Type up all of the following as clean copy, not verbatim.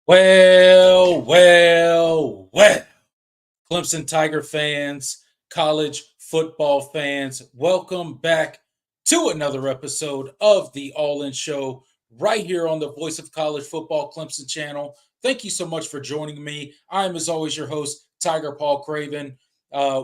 Well. Clemson Tiger fans, college football fans, welcome back to another episode of the All In Show right here on the Voice of College Football Clemson channel. Thank you so much for joining me. I'm, as always, your host, Tiger Paul Craven.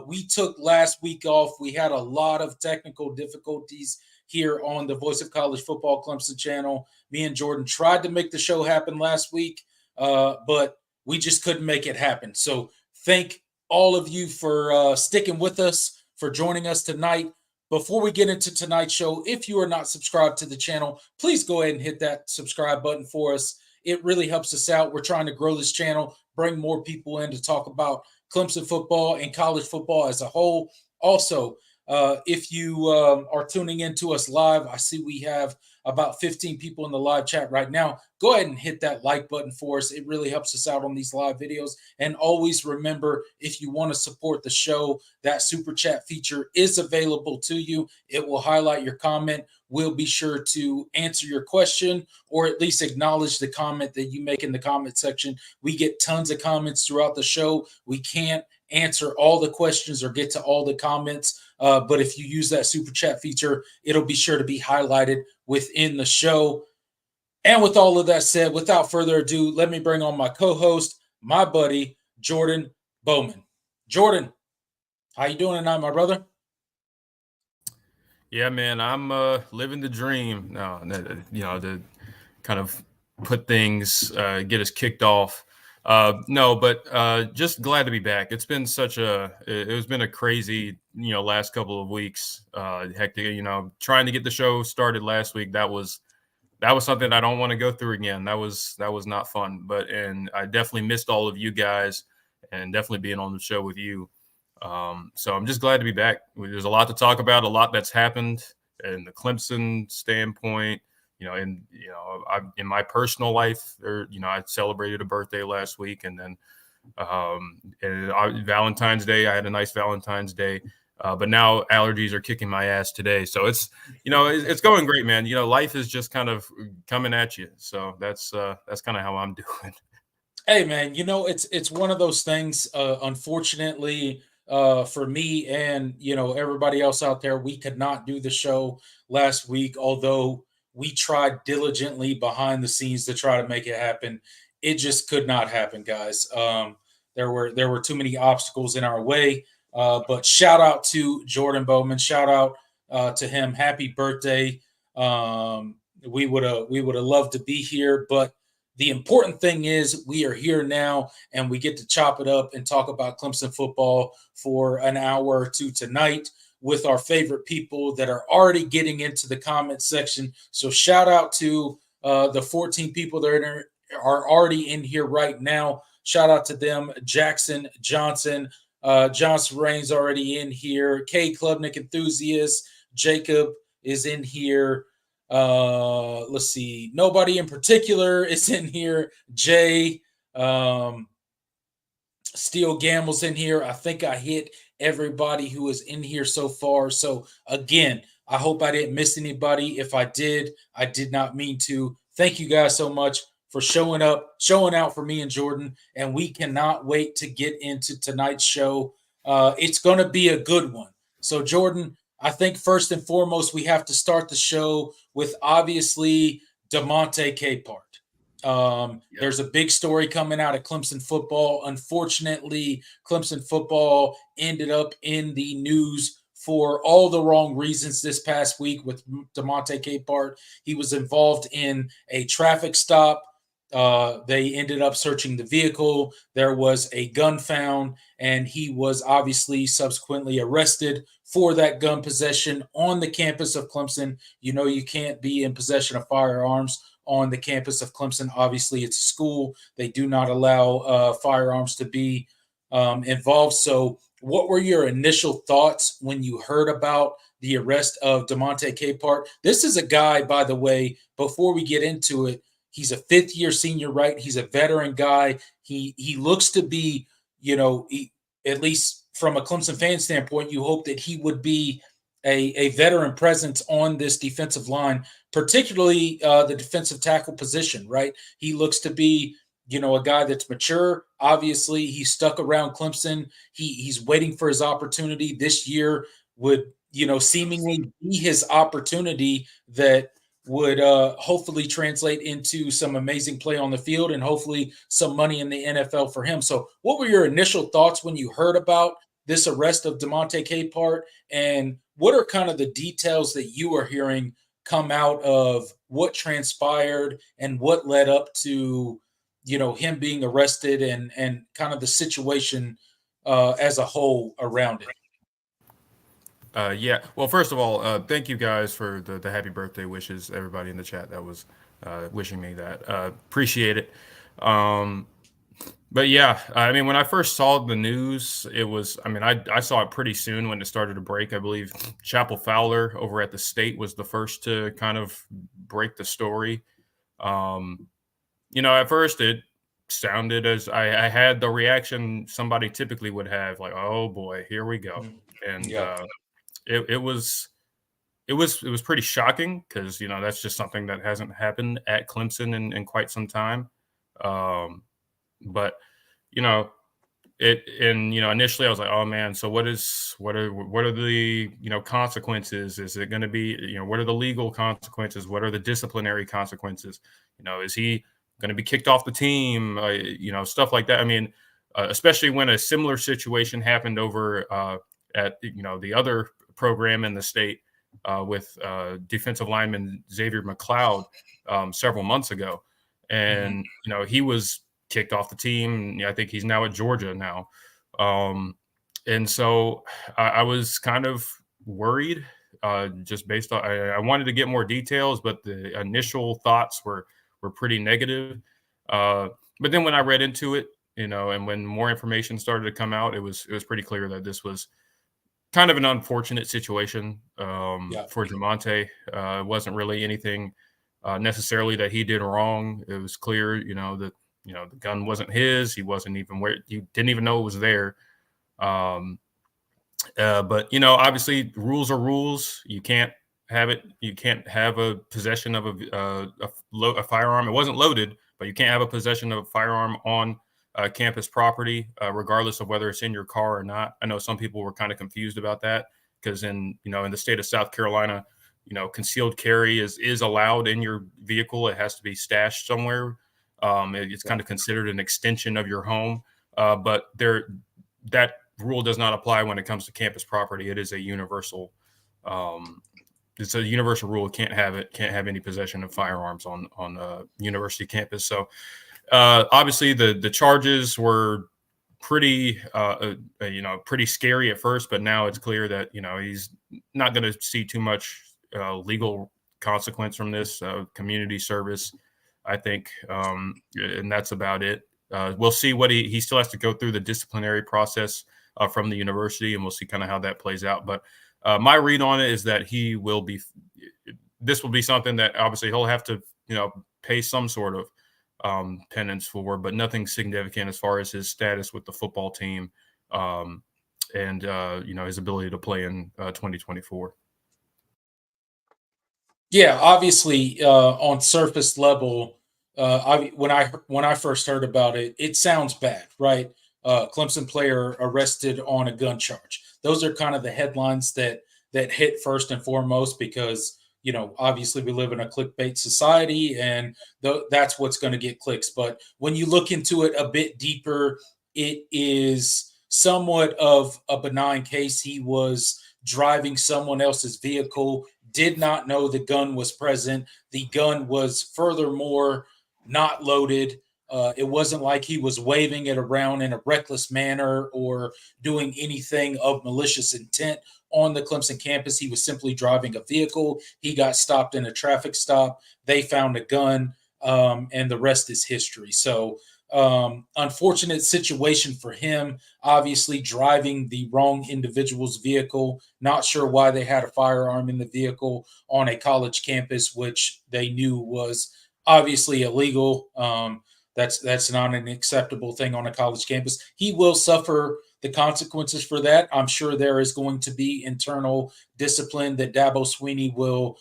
We took last week off. We had a lot of technical difficulties here on the Voice of College Football Clemson channel. Me and Jordan tried to make the show happen last week, but we just couldn't make it happen. So thank all of you for sticking with us, for joining us tonight. Before we get into tonight's show, if you are not subscribed to the channel, please go ahead and hit that subscribe button for us. It really helps us out. We're trying to grow this channel, bring more people in to talk about Clemson football and college football as a whole. Also, if you are tuning in to us live, I see we have about 15 people in the live chat right now. Go ahead and hit that like button for us. It really helps us out on these live videos. And always remember, if you want to support the show, that super chat feature is available to you. It will highlight your comment. We'll be sure to answer your question or at least acknowledge the comment that you make in the comment section. We get tons of comments throughout the show. We can't answer all the questions or get to all the comments. But if you use that super chat feature, it'll be sure to be highlighted within the show. And with all of that said, without further ado, let me bring on my co-host, my buddy, Jordan Bowman. Jordan, how you doing tonight, my brother? Yeah, man, I'm living the dream now. The kind of put things, get us kicked off. No, but just glad to be back. It's been it has been a crazy, last couple of weeks. Hectic, trying to get the show started last week. That was something I don't want to go through again. That was not fun. And I definitely missed all of you guys, and definitely being on the show with you. So I'm just glad to be back. There's a lot to talk about, a lot that's happened in the Clemson standpoint. In my personal life, I celebrated a birthday last week, and then Valentine's Day, I had a nice Valentine's Day. But now allergies are kicking my ass today, so it's going great, man. Life is just kind of coming at you, so that's kind of how I'm doing. Hey man, it's one of those things. Unfortunately, for me and everybody else out there, we could not do the show last week. Although we tried diligently behind the scenes to try to make it happen, it just could not happen, guys. There were too many obstacles in our way. But shout out to Jordan Bowman. Shout out to him. Happy birthday. We would have loved to be here, but the important thing is we are here now and we get to chop it up and talk about Clemson football for an hour or two tonight with our favorite people that are already getting into the comment section. So shout out to the 14 people that are already in here right now. Shout out to them. Jackson Johnson, Johnson Rain's already in here. K Klubnik Enthusiast, Jacob is in here. Let's see. Nobody in particular is in here. Jay, um, Steel Gamble's in here. I think I hit everybody who is in here so far. So again, I hope I didn't miss anybody. If I did, I did not mean to. Thank you guys so much for showing up, showing out for me and Jordan. And we cannot wait to get into tonight's show. It's going to be a good one. So, Jordan, I think first and foremost, we have to start the show with obviously DeMonte Capehart. There's a big story coming out of Clemson football. Unfortunately, Clemson football ended up in the news for all the wrong reasons this past week with DeMonte Capehart. He was involved in a traffic stop. They ended up searching the vehicle. There was a gun found, and he was obviously subsequently arrested for that gun possession on the campus of Clemson. You can't be in possession of firearms on the campus of Clemson. Obviously, it's a school. They do not allow firearms to be involved. So, what were your initial thoughts when you heard about the arrest of DeMonte Capehart? This is a guy, by the way, before we get into it, he's a fifth-year senior, right? He's a veteran guy. He looks to be, at least from a Clemson fan standpoint, you hope that he would be a veteran presence on this defensive line, particularly the defensive tackle position, right? He looks to be, a guy that's mature. Obviously, he's stuck around Clemson. He's waiting for his opportunity. This year would, seemingly be his opportunity that would hopefully translate into some amazing play on the field and hopefully some money in the NFL for him. So, what were your initial thoughts when you heard about this arrest of DeMonte Capehart, and what are kind of the details that you are hearing come out of what transpired and what led up to him being arrested and kind of the situation as a whole around it? Yeah. Well, first of all, thank you guys for the happy birthday wishes. Everybody in the chat that was wishing me that. Appreciate it. Um, but yeah, I mean, when I first saw the news, it was, I mean, I saw it pretty soon when it started to break. I believe Chapel Fowler over at the State was the first to kind of break the story. Um, at first it sounded as I had the reaction somebody typically would have, like, oh boy, here we go. Mm. And Yeah. it was pretty shocking because that's just something that hasn't happened at Clemson in quite some time. Um, but you know initially I was like, oh man, so what are the consequences? Is it going to be, what are the legal consequences? What are the disciplinary consequences? Is he going to be kicked off the team? Stuff like that. I mean, especially when a similar situation happened over at the other program in the state with defensive lineman Xavier McLeod several months ago. Mhm. and he was kicked off the team. I think he's now at Georgia now, um, and so I was kind of worried, just based on I wanted to get more details, but the initial thoughts were pretty negative. Uh, but then when I read into it, and when more information started to come out, it was pretty clear that this was kind of an unfortunate situation, Yeah. for DeMonte. It wasn't really anything necessarily that he did wrong. It was clear, that the gun wasn't his. He wasn't even where he didn't even know it was there. Um, but obviously, rules are rules. You can't have it. You can't have a possession of a firearm. It wasn't loaded, but you can't have a possession of a firearm on campus property, regardless of whether it's in your car or not. I know some people were kind of confused about that because in the state of South Carolina, concealed carry is allowed in your vehicle. It has to be stashed somewhere. It's Yeah. kind of considered an extension of your home, but that rule does not apply when it comes to campus property. It is a universal. Um, it's a universal rule. Can't have any possession of firearms on university campus. So obviously the charges were pretty pretty scary at first, but now it's clear that he's not going to see too much legal consequence from this. Community service, I think, and that's about it. We'll see what he still has to go through the disciplinary process from the university, and we'll see kind of how that plays out. But my read on it is that he will be. This will be something that obviously he'll have to pay some sort of penance for, but nothing significant as far as his status with the football team, um, and his ability to play in 2024. Yeah, obviously, on surface level, when I first heard about it, it sounds bad, right? Clemson player arrested on a gun charge. Those are kind of the headlines that hit first and foremost because obviously we live in a clickbait society, and that's what's going to get clicks. But when you look into it a bit deeper, it is somewhat of a benign case. He was driving someone else's vehicle, did not know the gun was present. The gun was furthermore not loaded. It wasn't like he was waving it around in a reckless manner or doing anything of malicious intent on the Clemson campus. He was simply driving a vehicle. He got stopped in a traffic stop. They found a gun, and the rest is history. So, unfortunate situation for him. Obviously, driving the wrong individual's vehicle. Not sure why they had a firearm in the vehicle on a college campus, which they knew was obviously illegal. That's not an acceptable thing on a college campus. He will suffer the consequences for that. I'm sure there is going to be internal discipline that Dabo Sweeney will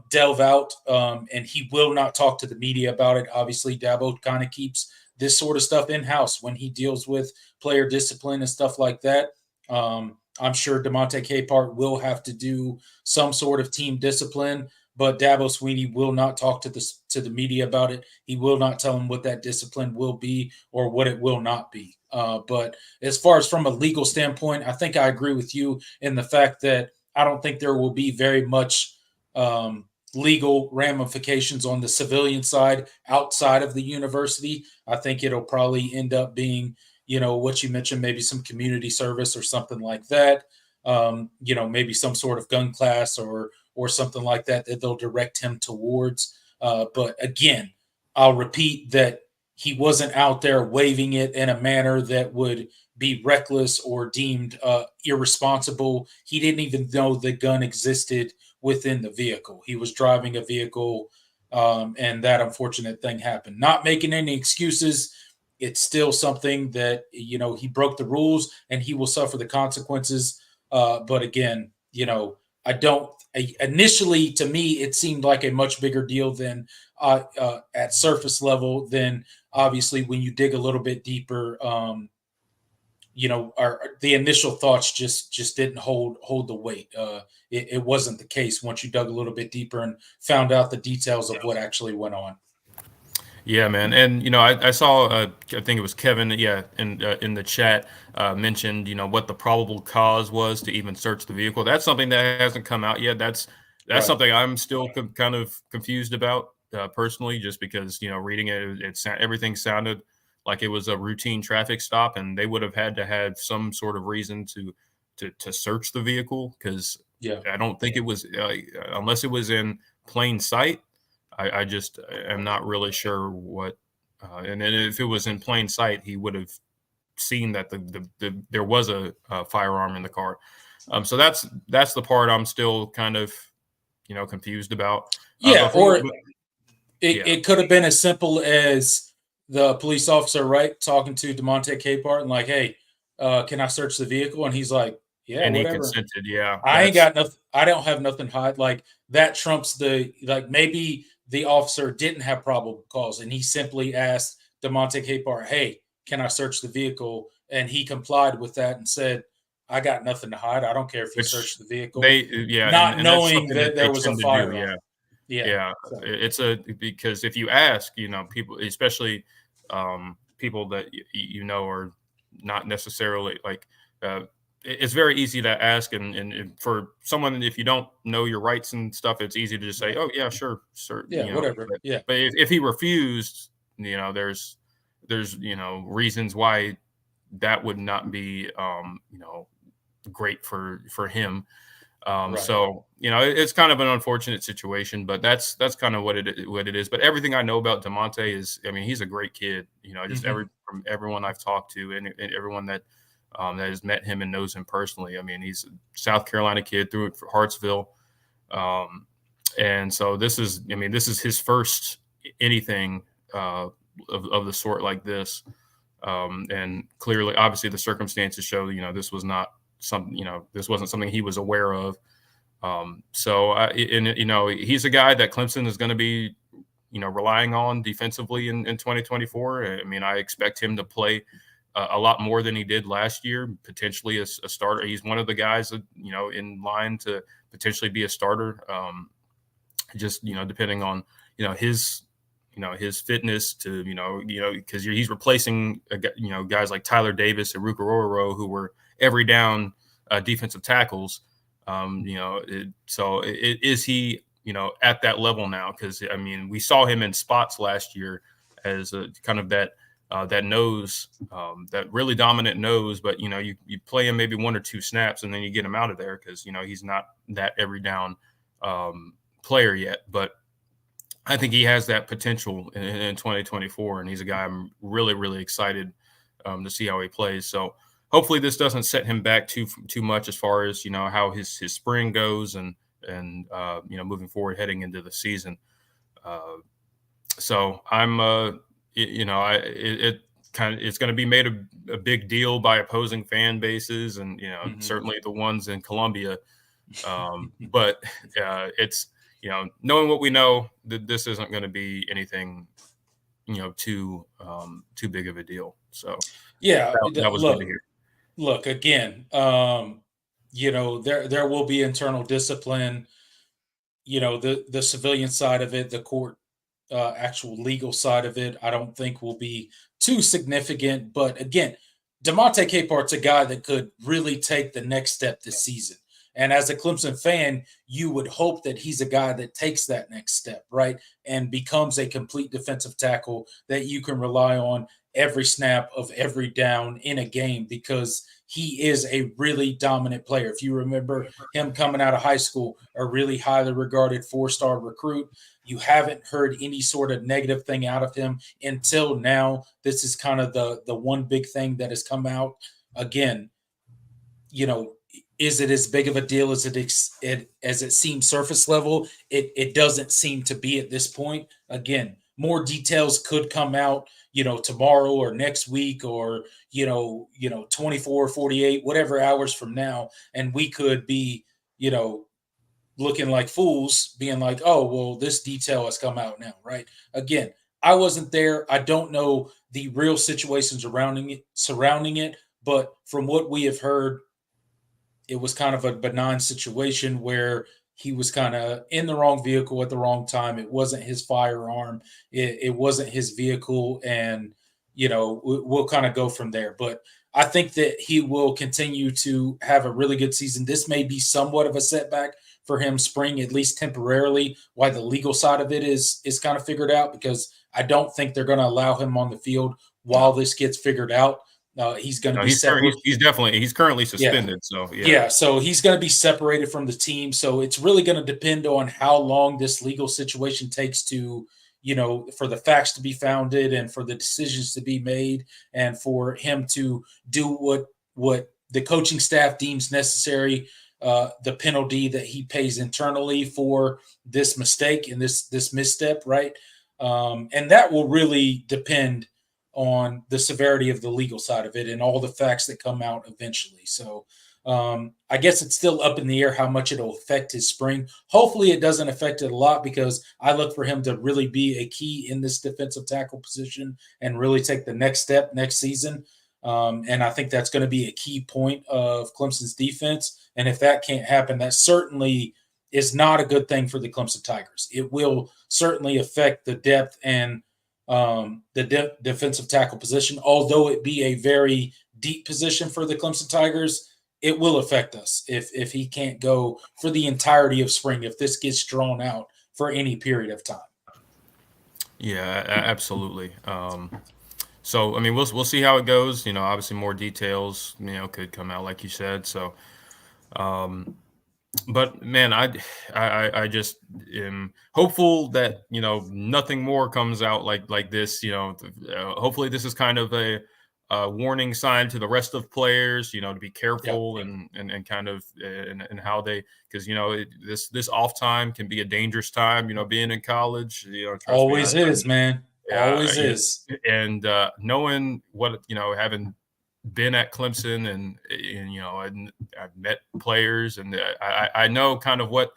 delve out, and he will not talk to the media about it. Obviously, Dabo kind of keeps this sort of stuff in house when he deals with player discipline and stuff like that. I'm sure DeMonte Capehart will have to do some sort of team discipline, but Dabo Sweeney will not talk to the media about it. He will not tell them what that discipline will be or what it will not be. But as far as from a legal standpoint, I think I agree with you in the fact that I don't think there will be very much um, legal ramifications on the civilian side outside of the university. I think it'll probably end up being, what you mentioned, maybe some community service or something like that. Maybe some sort of gun class or something like that that they'll direct him towards. But again, I'll repeat that he wasn't out there waving it in a manner that would be reckless or deemed irresponsible. He didn't even know the gun existed within the vehicle. He was driving a vehicle, and that unfortunate thing happened. Not making any excuses. It's still something that he broke the rules and he will suffer the consequences. But again, I don't. Initially, to me, it seemed like a much bigger deal than at surface level. Than obviously when you dig a little bit deeper. The initial thoughts just didn't hold the weight. It wasn't the case once you dug a little bit deeper and found out the details of what actually went on. Yeah, man, and I saw, I think it was Kevin, yeah, in the chat, mentioned what the probable cause was to even search the vehicle. That's something that hasn't come out yet. That's Right. something I'm still kind of confused about. personally, just because reading it everything sounded like it was a routine traffic stop, and they would have had to have some sort of reason to search the vehicle, because Yeah. I don't think it was unless it was in plain sight. I just am not really sure what. And then if it was in plain sight, he would have seen that there was a firearm in the car. So that's the part I'm still kind of confused about. Yeah, But from or but, it, yeah, it could have been as simple as the police officer, right, talking to DeMonte Capehart and like, hey, can I search the vehicle? And he's like, yeah, and he whatever. consented. Yeah, I ain't got nothing. I don't have nothing to hide. Like that trumps maybe the officer didn't have probable cause and he simply asked DeMonte Capehart, hey, can I search the vehicle? And he complied with that and said, I got nothing to hide. I don't care if you which search the vehicle, they yeah, not and that's knowing something that that they there was a tend to do. firearm. Yeah. Yeah. Yeah, So, it's because if you ask, people, especially people that are not necessarily like, it's very easy to ask, and for someone, if you don't know your rights and stuff, it's easy to just say, right. "Oh yeah, sure, sir," Yeah, whatever. But, Yeah. if he refused, there's reasons why that would not be great for him. Right. So it's kind of an unfortunate situation, but that's kind of what it is. But everything I know about DeMonte is, I mean, he's a great kid. Just Hmm. from everyone I've talked to, and everyone that has met him and knows him personally. I mean, he's a South Carolina kid, through Hartsville, um, and so this is his first anything of the sort like this. And clearly, obviously, the circumstances show this was not something, this wasn't something he was aware of. So, and he's a guy that Clemson is going to be, relying on defensively in 2024. I mean, I expect him to play a lot more than he did last year, potentially as a starter. He's one of the guys that, in line to potentially be a starter. Just, depending on, his, his fitness to, because he's replacing, guys like Tyler Davis and Rukaroro, who were every down defensive tackles. Is he, at that level now? Because I mean, we saw him in spots last year as a kind of that nose, that really dominant nose. But you play him maybe one or two snaps, and then you get him out of there because he's not that every down player yet. But I think he has that potential in 2024, and he's a guy I'm really, really excited to see how he plays. So hopefully this doesn't set him back too much as far as how his spring goes, and moving forward heading into the season. So I'm it's going to be made a big deal by opposing fan bases, and Hmm. certainly the ones in Columbia. But it's knowing what we know, that this isn't going to be anything too big of a deal. So Yeah. that was good to hear. Look again. There will be internal discipline. The civilian side of it, the court actual legal side of it, I don't think will be too significant. But again, DeMonte Capehart's a guy that could really take the next step this season. And as a Clemson fan, you would hope that he's a guy that takes that next step, right? And becomes a complete defensive tackle that you can rely on every snap of every down in a game, because he is a really dominant player. If you remember him coming out of high school, a really highly regarded 4-star recruit, you haven't heard any sort of negative thing out of him until now. This is kind of the one big thing that has come out. Again, you know, is it as big of a deal as it seems surface level? It doesn't seem to be at this point. Again, more details could come out, tomorrow or next week, or 24, 48, whatever hours from now, and we could be, you know, looking like fools, being like, oh, well, this detail has come out now, right? Again, I wasn't there. I don't know the real situation surrounding it, but from what we have heard, it was kind of a benign situation where he was kind of in the wrong vehicle at the wrong time. It wasn't his firearm. It wasn't his vehicle. And, we'll kind of go from there. But I think that he will continue to have a really good season. This may be somewhat of a setback for him spring, at least temporarily, while the legal side of it is kind of figured out, because I don't think they're going to allow him on the field while No, this gets figured out. He's going to no, be separate. he's currently Yeah. suspended. So yeah, Yeah, so he's going to be separated from the team. So it's really going to depend on how long this legal situation takes to, for the facts to be founded and for the decisions to be made and for him to do what the coaching staff deems necessary, the penalty that he pays internally for this mistake and this misstep, right? And that will really depend on the severity of the legal side of it and all the facts that come out eventually. So I guess it's still up in the air how much it'll affect his spring. Hopefully, it doesn't affect it a lot, because I look for him to really be a key in this defensive tackle position and really take the next step next season. And I think that's going to be a key point of Clemson's defense. And if that can't happen, that certainly is not a good thing for the Clemson Tigers. It will certainly affect the depth and the defensive tackle position, although it be a very deep position for the Clemson Tigers. It will affect us if he can't go for the entirety of spring, if this gets drawn out for any period of time. yeah, absolutely. So I mean, we'll see how it goes. Obviously more details could come out, like you said. So, but man, I just am hopeful that nothing more comes out like this. Hopefully this is kind of a warning sign to the rest of players, to be Yep. careful and kind of and how they, because this off time can be a dangerous time. Being in college, trust me, Always is, man. yeah, Always is. and knowing what having been at Clemson and I've met players and I know kind of what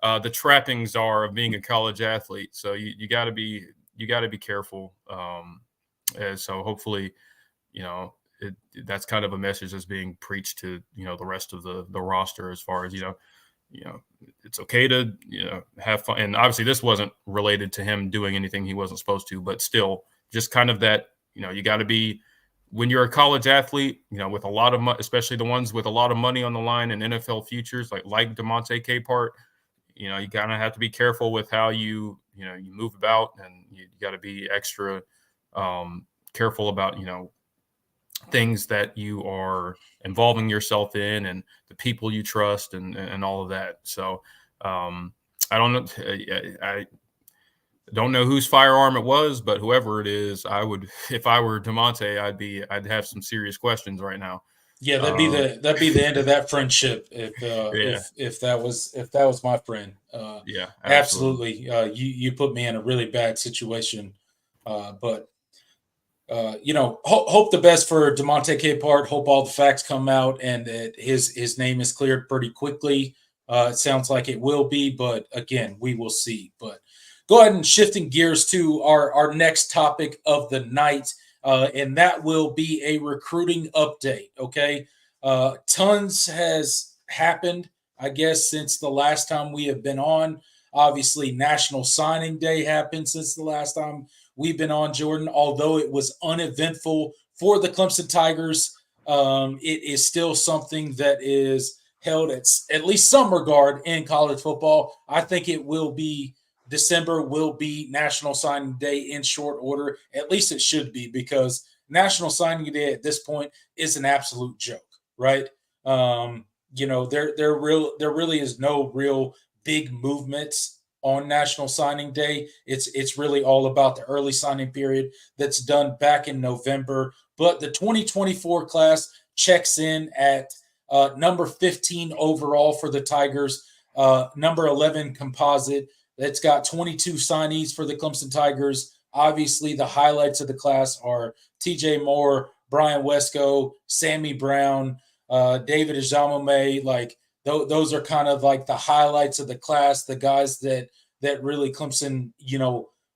the trappings are of being a college athlete. So you got to be careful. And so hopefully, that's kind of a message that's being preached to the rest of the roster, as far as it's okay to have fun. And obviously this wasn't related to him doing anything he wasn't supposed to, but still just kind of that you got to be, when you're a college athlete, with a lot of money, especially the ones with a lot of money on the line and NFL futures, like DeMonte Capehart, you kind of have to be careful with how you move about, and you got to be extra careful about things that you are involving yourself in and the people you trust and all of that. So I don't know. I don't know whose firearm it was, but whoever it is, I would, if I were DeMonte, I'd have some serious questions right now. Yeah, that'd be the end of that friendship Yeah, if that was my friend. yeah, absolutely. Absolutely. You put me in a really bad situation. But hope the best for DeMonte Capehart. Hope all the facts come out and that his name is cleared pretty quickly. It sounds like it will be, but again, we will see. But go ahead and shifting gears to our next topic of the night, and that will be a recruiting update. Okay, tons has happened, I guess, since the last time we have been on. Obviously, National Signing Day happened since the last time we've been on, Jordan. Although it was uneventful for the Clemson Tigers, it is still something that is held at least some regard in college football. I think it will be December will be National Signing Day in short order. At least it should be, because National Signing Day at this point is an absolute joke, right? There really is no real big movements on National Signing Day. It's really all about the early signing period that's done back in November. But the 2024 class checks in at number 15 overall for the Tigers, number 11 composite. That's got 22 signees for the Clemson Tigers. Obviously, the highlights of the class are TJ Moore, Brian Wesco, Sammy Brown, David Ajamome. Like those are kind of like the highlights of the class, the guys that really Clemson,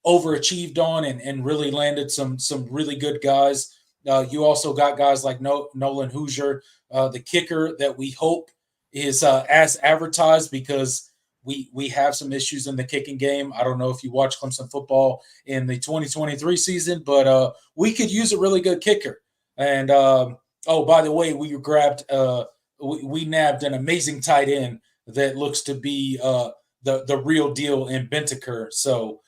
overachieved on and really landed some really good guys. You also got guys like Nolan Hoosier, the kicker that we hope is as advertised, because we have some issues in the kicking game. I don't know if you watch Clemson football in the 2023 season, but we could use a really good kicker. And by the way, we nabbed an amazing tight end that looks to be the real deal in Bentaker. So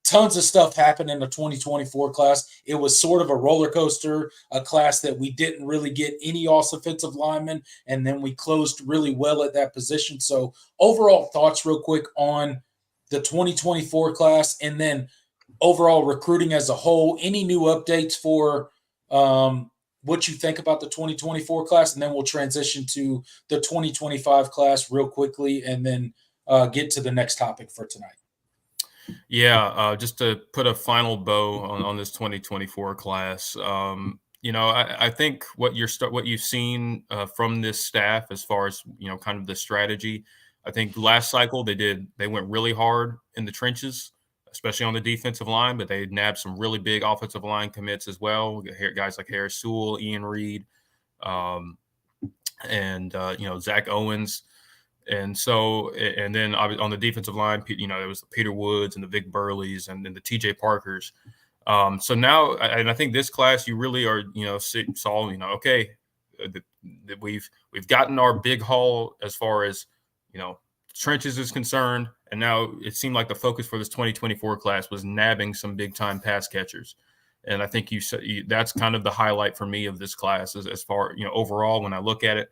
tons of stuff happened in the 2024 class. It was sort of a roller coaster, a class that we didn't really get any offensive linemen, and then we closed really well at that position. So overall thoughts real quick on the 2024 class, and then overall recruiting as a whole. Any new updates for what you think about the 2024 class, and then we'll transition to the 2025 class real quickly, and then get to the next topic for tonight. Yeah, just to put a final bow on this 2024 class. I think what you've seen from this staff as far as kind of the strategy. I think last cycle they went really hard in the trenches, especially on the defensive line, but they nabbed some really big offensive line commits as well. Guys like Harris Sewell, Ian Reed, and Zach Owens. And so, and then on the defensive line, there was the Peter Woods and the Vic Burleys and then the TJ Parkers. So now, and I think this class, you really are, saw, okay, that we've gotten our big haul as far as, trenches is concerned. And now it seemed like the focus for this 2024 class was nabbing some big time pass catchers. And I think that's kind of the highlight for me of this class as far, overall, when I look at it.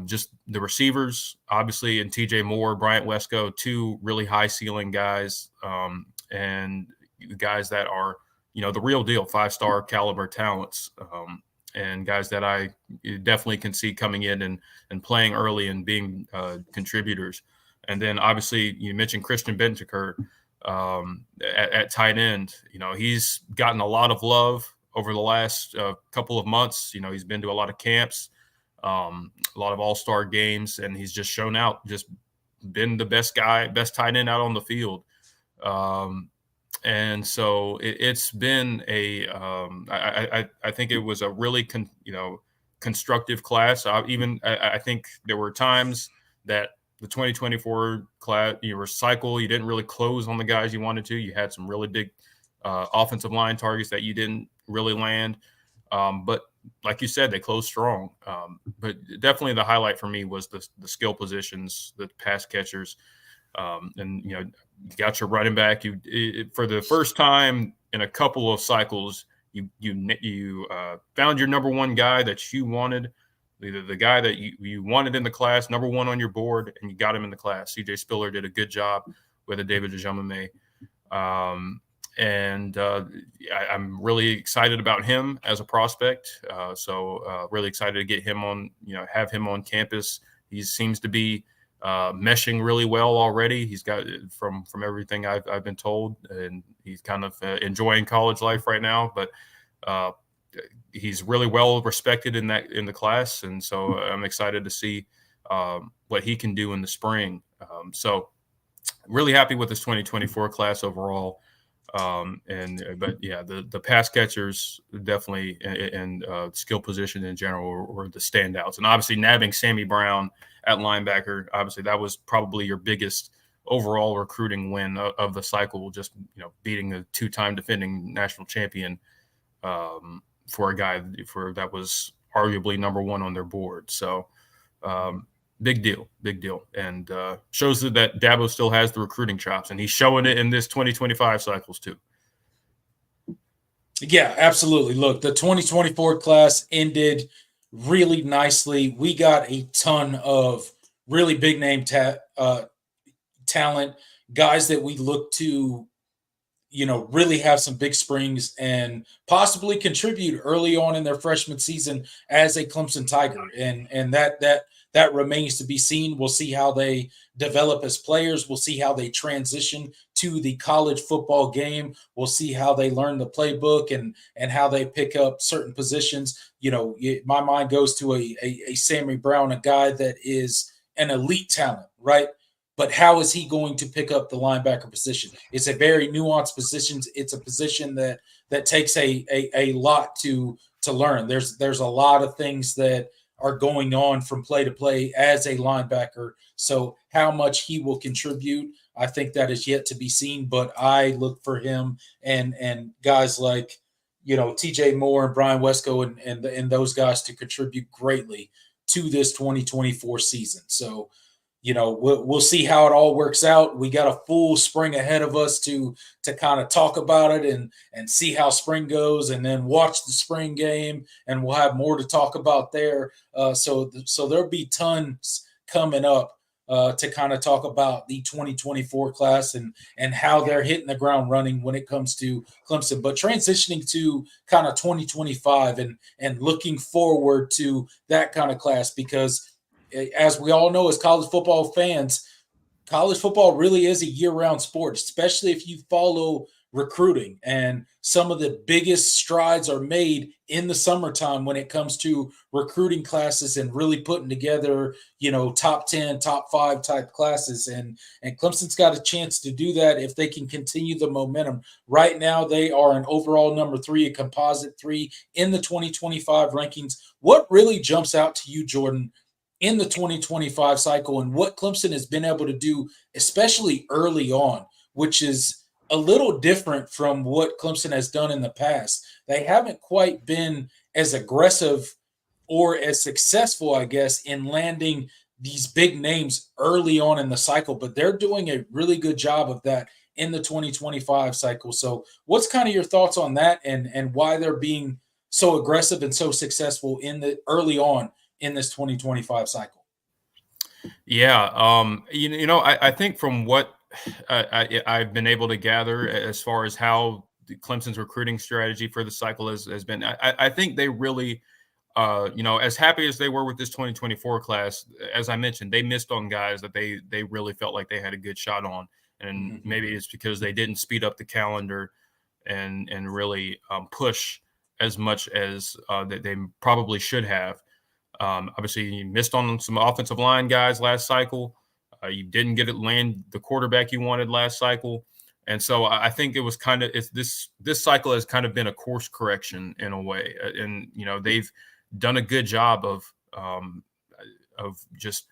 Just the receivers, obviously, and TJ Moore, Bryant Wesco, two really high ceiling guys, and guys that are, the real deal, 5-star caliber talents, and guys that I definitely can see coming in and playing early and being contributors. And then obviously you mentioned Christian Bentaker at tight end. He's gotten a lot of love over the last couple of months. He's been to a lot of camps. A lot of all-star games, and he's just shown out, just been the best tight end out on the field. And so it's been I think it was a really constructive class. I think there were times that the 2024 class, you didn't really close on the guys you wanted to. You had some really big offensive line targets that you didn't really land. But like you said, they closed strong. But definitely the highlight for me was the skill positions, the pass catchers, and you got your running back. For the first time in a couple of cycles, you found your number one guy that you wanted, the guy that you wanted in the class, number one on your board, and you got him in the class. CJ Spiller did a good job with David Dejamame. And I'm really excited about him as a prospect. So really excited to get him on, have him on campus. He seems to be meshing really well already. He's got from everything I've been told, and he's kind of enjoying college life right now. But he's really well respected in the class, and so I'm excited to see what he can do in the spring. So really happy with this 2024 class overall. But yeah, the pass catchers definitely and skill position in general were the standouts. And obviously nabbing Sammy Brown at linebacker, obviously that was probably your biggest overall recruiting win of the cycle, just beating a two-time defending national champion for a guy that was arguably number one on their board. So big deal. And shows that Dabo still has the recruiting chops, and he's showing it in this 2025 cycles too. Yeah, absolutely. Look, the 2024 class ended really nicely. We got a ton of really big name talent, guys that we look to, really have some big springs and possibly contribute early on in their freshman season as a Clemson Tiger. And that remains to be seen. We'll see how they develop as players. We'll see how they transition to the college football game. We'll see how they learn the playbook and how they pick up certain positions. My mind goes to a Sammy Brown, a guy that is an elite talent, right? But how is he going to pick up the linebacker position? It's a very nuanced position. It's a position that takes a lot to learn. There's a lot of things that are going on from play to play as a linebacker. So how much he will contribute, I think that is yet to be seen. But I look for him and guys like TJ Moore and Brian Wesco and those guys to contribute greatly to this 2024 season. So we'll see how it all works out. We got a full spring ahead of us to kind of talk about it and see how spring goes, and then watch the spring game, and we'll have more to talk about there. So there'll be tons coming up to kind of talk about the 2024 class and how they're hitting the ground running when it comes to Clemson. But transitioning to kind of 2025 and looking forward to that kind of class, because as we all know, as college football fans, college football really is a year-round sport, especially if you follow recruiting. And some of the biggest strides are made in the summertime when it comes to recruiting classes and really putting together, top 10, top 5 type classes. And Clemson's got a chance to do that if they can continue the momentum. Right now, they are an overall number 3, a composite 3 in the 2025 rankings. What really jumps out to you, Jordan, in the 2025 cycle, and what Clemson has been able to do, especially early on, which is a little different from what Clemson has done in the past? They haven't quite been as aggressive or as successful, I guess, in landing these big names early on in the cycle, but they're doing a really good job of that in the 2025 cycle. So, what's kind of your thoughts on that, and why they're being so aggressive and so successful in the early on in this 2025 cycle? Yeah, I think from what I've been able to gather as far as how Clemson's recruiting strategy for the cycle has been, I think they really, as happy as they were with this 2024 class, as I mentioned, they missed on guys that they really felt like they had a good shot on, and Mm-hmm. maybe it's because they didn't speed up the calendar and really push as much as that they probably should have. Obviously, you missed on some offensive line guys last cycle. You didn't get it land the quarterback you wanted last cycle, and so I think it was kind of this cycle has kind of been a course correction in a way, and they've done a good job of just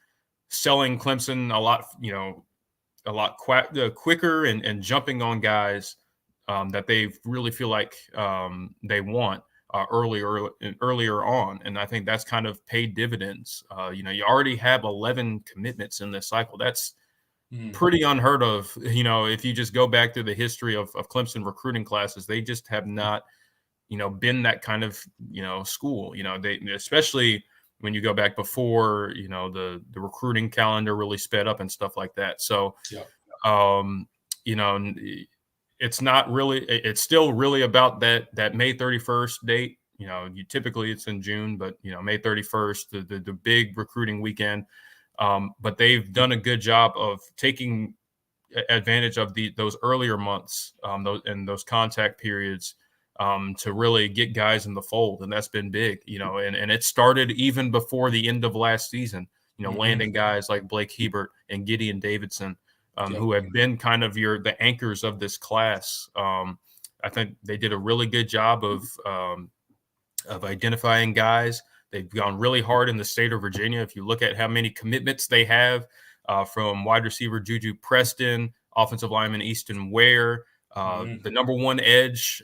selling Clemson a lot quicker and jumping on guys that they really feel like they want earlier on, and I think that's kind of paid dividends. You already have 11 commitments in this cycle. That's Mm-hmm. pretty unheard of. If you just go back through the history of Clemson recruiting classes, they just have not, been that kind of school. They, especially when you go back before the recruiting calendar really sped up and stuff like that. So, Yeah. um, you know, it's not really, it's still really about that May 31st date. Typically it's in June, but May 31st, the big recruiting weekend. But they've done a good job of taking advantage of those earlier months, those contact periods, to really get guys in the fold, and that's been big. And it started even before the end of last season. Mm-hmm. Landing guys like Blake Hebert and Gideon Davidson, Yep. who have been kind of the anchors of this class. I think they did a really good job of identifying guys. They've gone really hard in the state of Virginia. If you look at how many commitments they have, from wide receiver Juju Preston, offensive lineman Easton Ware, Mm-hmm. the number 1 edge,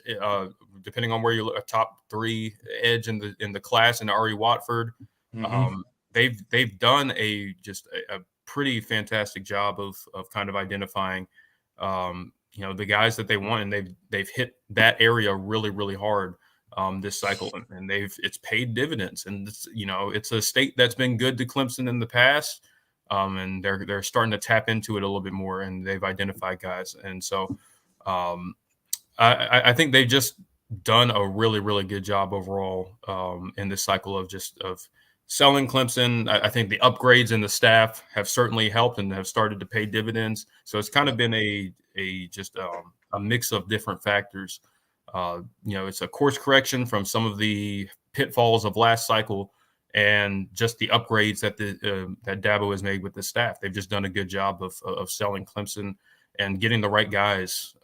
depending on where you look, a top 3 edge in the class, and Ari Watford. Mm-hmm. Um, they've done a pretty fantastic job of kind of identifying the guys that they want, and they've hit that area really, really hard this cycle, and it's paid dividends. And it's a state that's been good to Clemson in the past, and they're starting to tap into it a little bit more, and they've identified guys. And so I think they've just done a really, really good job overall in this cycle of selling Clemson. I think the upgrades in the staff have certainly helped and have started to pay dividends. So it's kind of been a mix of different factors. It's a course correction from some of the pitfalls of last cycle, and just the upgrades that that Dabo has made with the staff. They've just done a good job of selling Clemson and getting the right guys.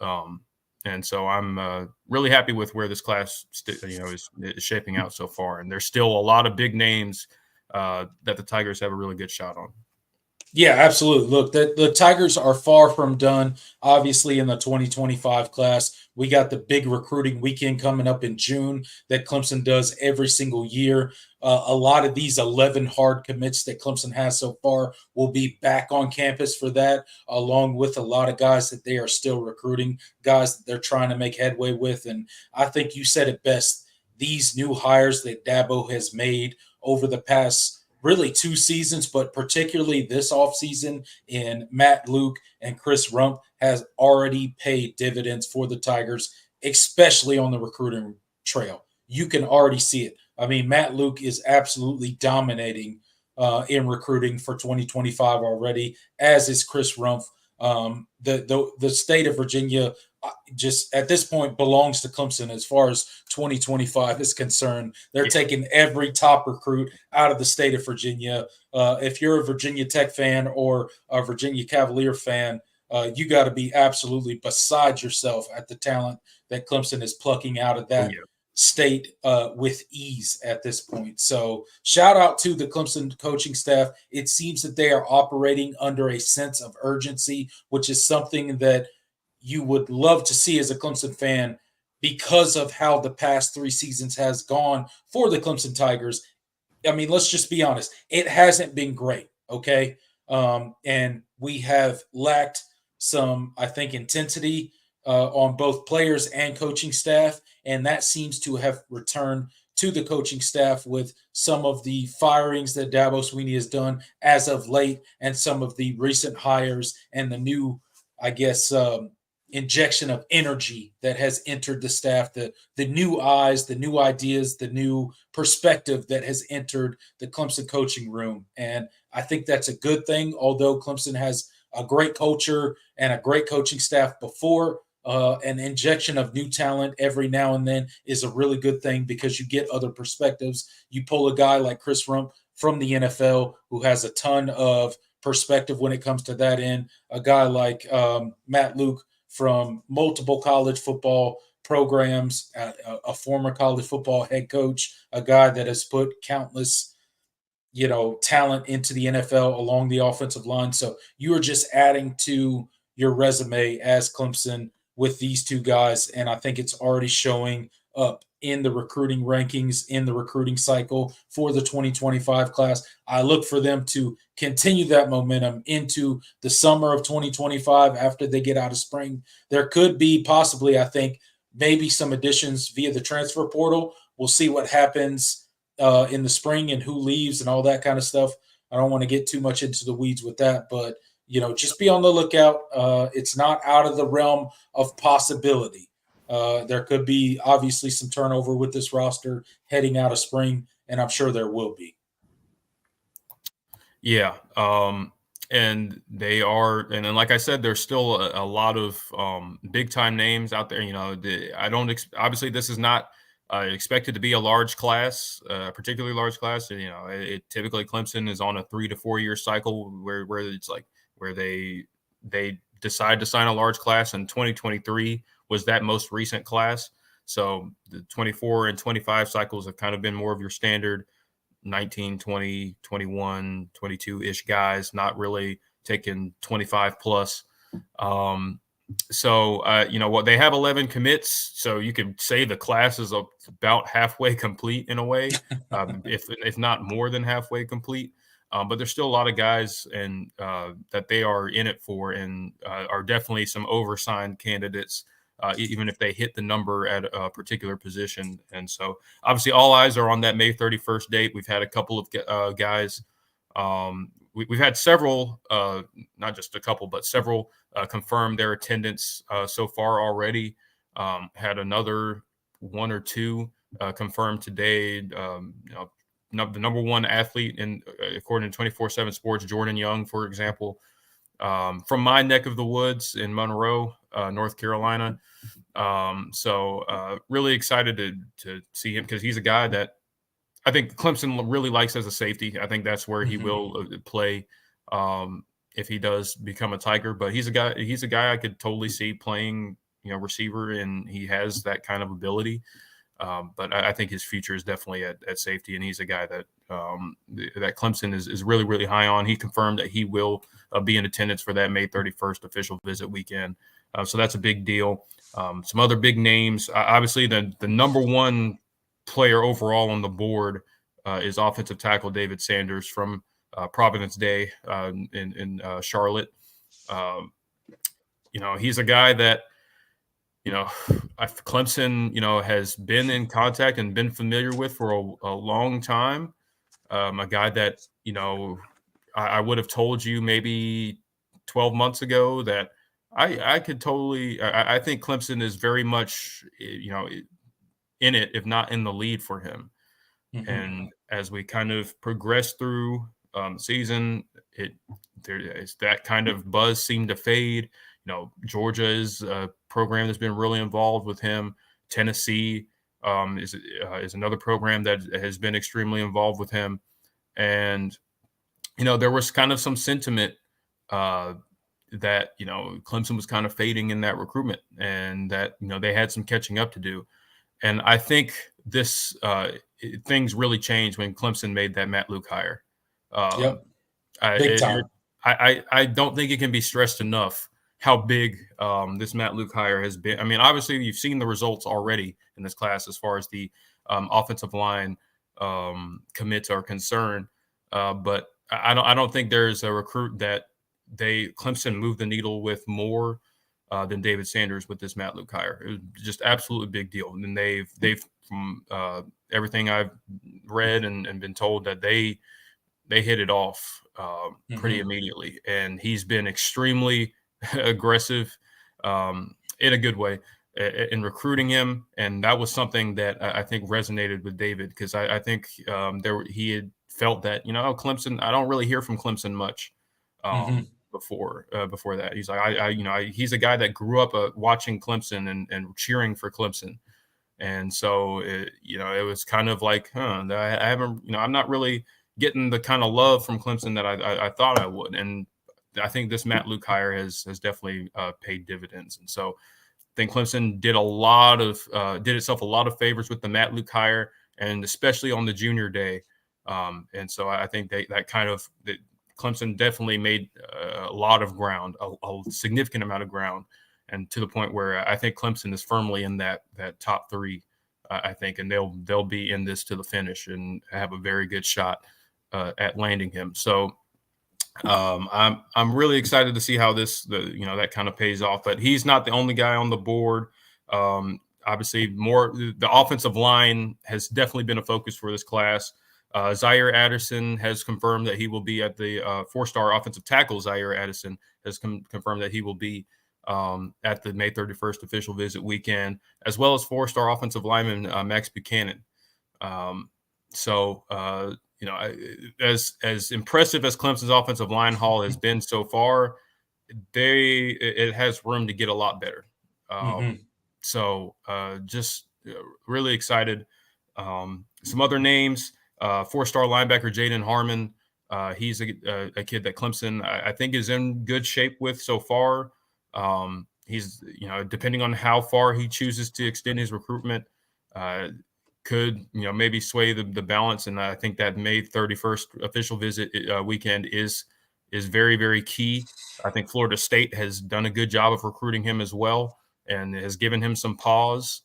And so I'm really happy with where this class is shaping out so far. And there's still a lot of big names that the Tigers have a really good shot on. Yeah, absolutely. Look, the Tigers are far from done. Obviously, in the 2025 class, we got the big recruiting weekend coming up in June that Clemson does every single year. A lot of these 11 hard commits that Clemson has so far will be back on campus for that, along with a lot of guys that they are still recruiting, guys that they're trying to make headway with. And I think you said it best. These new hires that Dabo has made over the past really 2 seasons, but particularly this offseason in Matt Luke and Chris Rump has already paid dividends for the Tigers, especially on the recruiting trail. You can already see it. I mean, Matt Luke is absolutely dominating in recruiting for 2025 already, as is Chris Rump. The state of Virginia just at this point belongs to Clemson as far as 2025 is concerned. They're Yeah. taking every top recruit out of the state of Virginia. If you're a Virginia Tech fan or a Virginia Cavalier fan, you got to be absolutely beside yourself at the talent that Clemson is plucking out of Oh that yeah. state with ease at this point. So, shout out to the Clemson coaching staff. It seems that they are operating under a sense of urgency, which is something that you would love to see as a Clemson fan because of how the past 3 seasons has gone for the Clemson Tigers. I mean, let's just be honest. It hasn't been great, okay? And we have lacked some, I think, intensity on both players and coaching staff, and that seems to have returned to the coaching staff with some of the firings that Dabo Sweeney has done as of late, and some of the recent hires and the new, I guess, injection of energy that has entered the staff, the new eyes, the new ideas, the new perspective that has entered the Clemson coaching room. And I think that's a good thing, although Clemson has a great culture and a great coaching staff before. An injection of new talent every now and then is a really good thing because you get other perspectives. You pull a guy like Chris Rump from the NFL who has a ton of perspective when it comes to that end. A guy like Matt Luke from multiple college football programs, a former college football head coach, a guy that has put countless, talent into the NFL along the offensive line. So you are just adding to your resume as Clemson with these two guys, and I think it's already showing up in the recruiting rankings in the recruiting cycle for the 2025 class. I look for them to continue that momentum into the summer of 2025 after they get out of spring. There could be possibly, I think, maybe some additions via the transfer portal. We'll see what happens in the spring and who leaves and all that kind of stuff. I don't want to get too much into the weeds with that, but just be on the lookout. It's not out of the realm of possibility. There could be obviously some turnover with this roster heading out of spring, and I'm sure there will be. Yeah. And they are, and then like I said, there's still a lot of big time names out there. I don't obviously this is not expected to be a large class, particularly large class. Typically Clemson is on a 3 to 4 year cycle where it's like where they decide to sign a large class, and 2023 was that most recent class. So the 24 and 25 cycles have kind of been more of your standard 19, 20, 21, 22-ish guys, not really taking 25 plus. What they have 11 commits, so you could say the class is about halfway complete in a way, if not more than halfway complete. But there's still a lot of guys and that they are in it for, and are definitely some oversigned candidates, even if they hit the number at a particular position. And so, obviously, all eyes are on that May 31st date. We've had a couple of guys. We've had several, not just a couple, but several confirm their attendance so far already. Had another one or two confirmed today. The number one athlete according to 24/7 Sports, Jordan Young, for example, from my neck of the woods in Monroe, North Carolina. Really excited to see him because he's a guy that I think Clemson really likes as a safety. I think that's where he will play if he does become a Tiger. But he's a guy I could totally see playing, receiver, and he has that kind of ability. But I think his future is definitely at safety, and he's a guy that that Clemson is really, really high on. He confirmed that he will be in attendance for that May 31st official visit weekend. So that's a big deal. Some other big names. Obviously, the number one player overall on the board is offensive tackle David Sanders from Providence Day in Charlotte. He's a guy that, Clemson, has been in contact and been familiar with for a long time. A guy that, I would have told you maybe 12 months ago that I could totally, I think Clemson is very much, in it, if not in the lead for him. Mm-hmm. And as we kind of progress through season, that kind of buzz seemed to fade. Georgia is a program that's been really involved with him. Tennessee is another program that has been extremely involved with him. And, there was kind of some sentiment that, Clemson was kind of fading in that recruitment and that, they had some catching up to do. And I think this things really changed when Clemson made that Matt Luke hire. Yep. Big time. I don't think it can be stressed enough how big this Matt Luke hire has been. I mean, obviously, you've seen the results already in this class as far as the offensive line commits are concerned. But I don't think there's a recruit that Clemson moved the needle with more than David Sanders with this Matt Luke hire. It was just absolutely big deal. And they've from everything I've read and been told that they hit it off pretty immediately. And he's been extremely aggressive in a good way in recruiting him. And that was something that I think resonated with David, because I think he had felt that, Clemson, I don't really hear from Clemson much before that. He's like, he's a guy that grew up watching Clemson and cheering for Clemson. And so, it was kind of like, I haven't, I'm not really getting the kind of love from Clemson that I thought I would. And I think this Matt Luke hire has definitely paid dividends. And so I think Clemson did itself a lot of favors with the Matt Luke hire, and especially on the junior day. And so I think that Clemson definitely made a lot of ground, a significant amount of ground, and to the point where I think Clemson is firmly in that top three, I think, and they'll be in this to the finish and have a very good shot at landing him. So I'm really excited to see how that kind of pays off. But he's not the only guy on the board. Obviously, the offensive line has definitely been a focus for this class. Zaire Addison has confirmed that he will be at the four-star offensive tackle. Zaire Addison has confirmed that he will be at the May 31st official visit weekend, as well as four-star offensive lineman Max Buchanan. As impressive as Clemson's offensive line haul has been so far, it has room to get a lot better. So just really excited. Some other names: four-star linebacker Jaden Harmon. He's a kid that Clemson I think is in good shape with so far. He's depending on how far he chooses to extend his recruitment, could maybe sway the balance. And I think that May 31st official visit weekend is very, very key. I think Florida State has done a good job of recruiting him as well and has given him some pause.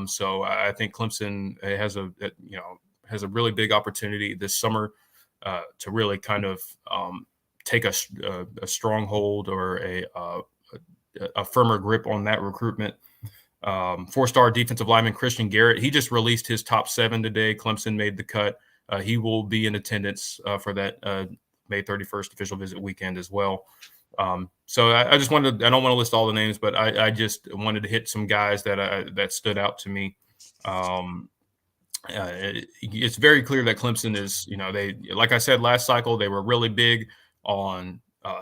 So I think Clemson has a really big opportunity this summer to really kind of take a stronghold or a firmer grip on that recruitment. Four-star defensive lineman Christian Garrett, he just released his top 7 today. Clemson made the cut. He will be in attendance for that May 31st official visit weekend as well. So I just I don't want to list all the names, but I just wanted to hit some guys that stood out to me. It's very clear that Clemson is, they, like I said last cycle, they were really big on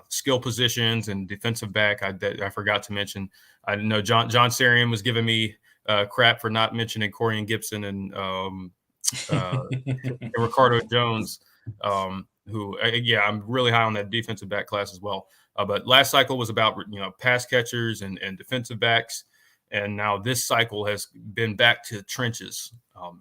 skill positions and defensive back. I forgot to mention. I know John Sarian was giving me crap for not mentioning Corian Gibson and Ricardo Jones, who, I'm really high on that defensive back class as well. But last cycle was about pass catchers and defensive backs, and now this cycle has been back to trenches,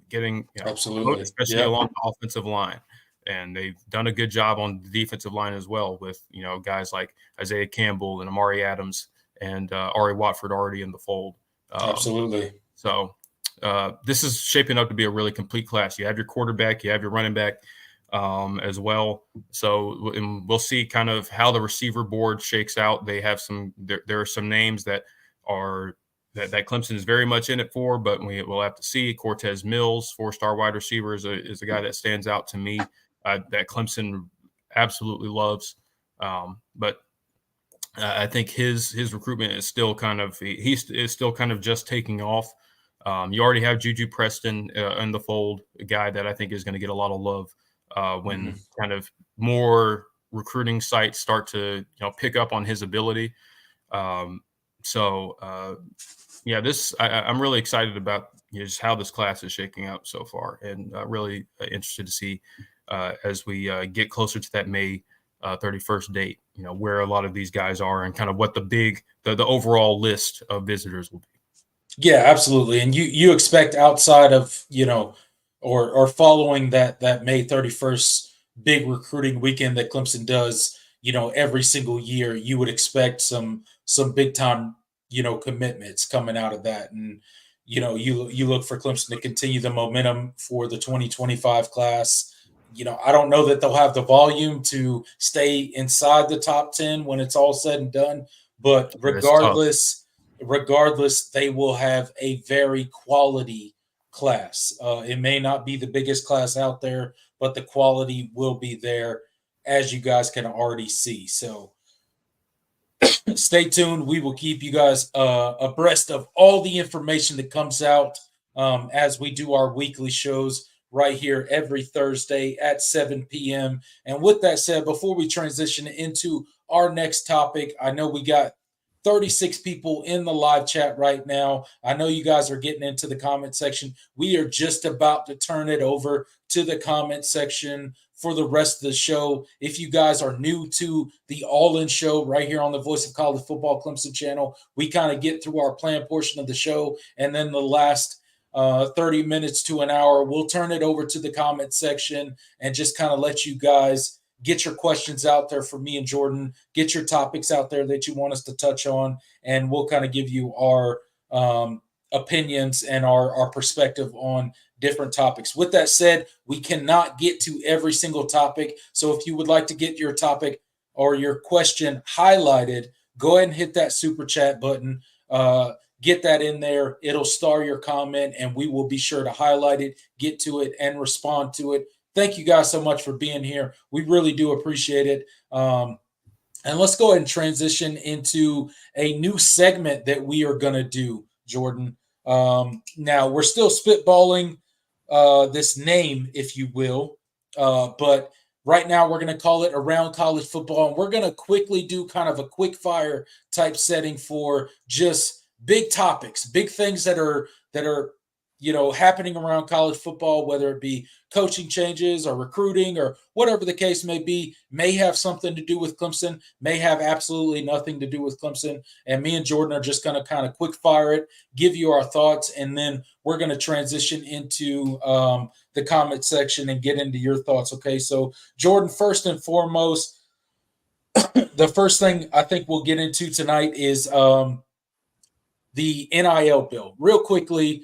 getting absolutely, especially along the offensive line. and they've done a good job on the defensive line as well with, guys like Isaiah Campbell and Amari Adams and Ari Watford already in the fold. Absolutely. So this is shaping up to be a really complete class. You have your quarterback, you have your running back as well. So we'll see kind of how the receiver board shakes out. They have there are some names that Clemson is very much in it for, but we'll have to see. Cortez Mills, 4-star wide receiver, is a guy that stands out to me that Clemson absolutely loves. But I think his recruitment is still he's still kind of just taking off. You already have Juju Preston in the fold, a guy that I think is going to get a lot of love when kind of more recruiting sites start to pick up on his ability. I'm really excited about just how this class is shaking out so far, and really interested to see as we get closer to that May 31st date, where a lot of these guys are and kind of what the overall list of visitors will be. Yeah, absolutely. And you expect outside of, or following that May 31st big recruiting weekend that Clemson does, every single year, you would expect some big time, commitments coming out of that. And, you look for Clemson to continue the momentum for the 2025 class. I don't know that they'll have the volume to stay inside the top 10 when it's all said and done, but regardless, they will have a very quality class. It may not be the biggest class out there, but the quality will be there, as you guys can already see. So stay tuned. We will keep you guys abreast of all the information that comes out as we do our weekly shows right here every Thursday at 7 p.m. And with that said, before we transition into our next topic, I know we got 36 people in the live chat right now. I know you guys are getting into the comment section. We are just about to turn it over to the comment section for the rest of the show. If you guys are new to the All In Show right here on the Voice of College Football Clemson channel, we kind of get through our planned portion of the show, and then the last 30 minutes to an hour, we'll turn it over to the comment section and just kind of let you guys get your questions out there for me and Jordan, get your topics out there that you want us to touch on, and we'll kind of give you our opinions and our perspective on different topics. With that said, we cannot get to every single topic. So if you would like to get your topic or your question highlighted, go ahead and hit that super chat button. Get that in there. It'll star your comment, and we will be sure to highlight it, get to it, and respond to it. Thank you guys so much for being here. We really do appreciate it. And let's go ahead and transition into a new segment that we are going to do, Jordan. Now, we're still spitballing this name, if you will, but right now we're going to call it Around College Football, and we're going to quickly do kind of a quick fire type setting for just big topics, big things that are happening around college football, whether it be coaching changes or recruiting or whatever the case may have something to do with Clemson, may have absolutely nothing to do with Clemson. And me and Jordan are just going to kind of quick fire it, give you our thoughts, and then we're going to transition into the comment section and get into your thoughts. Okay, so Jordan, first and foremost, the first thing I think we'll get into tonight is the NIL bill. Real quickly,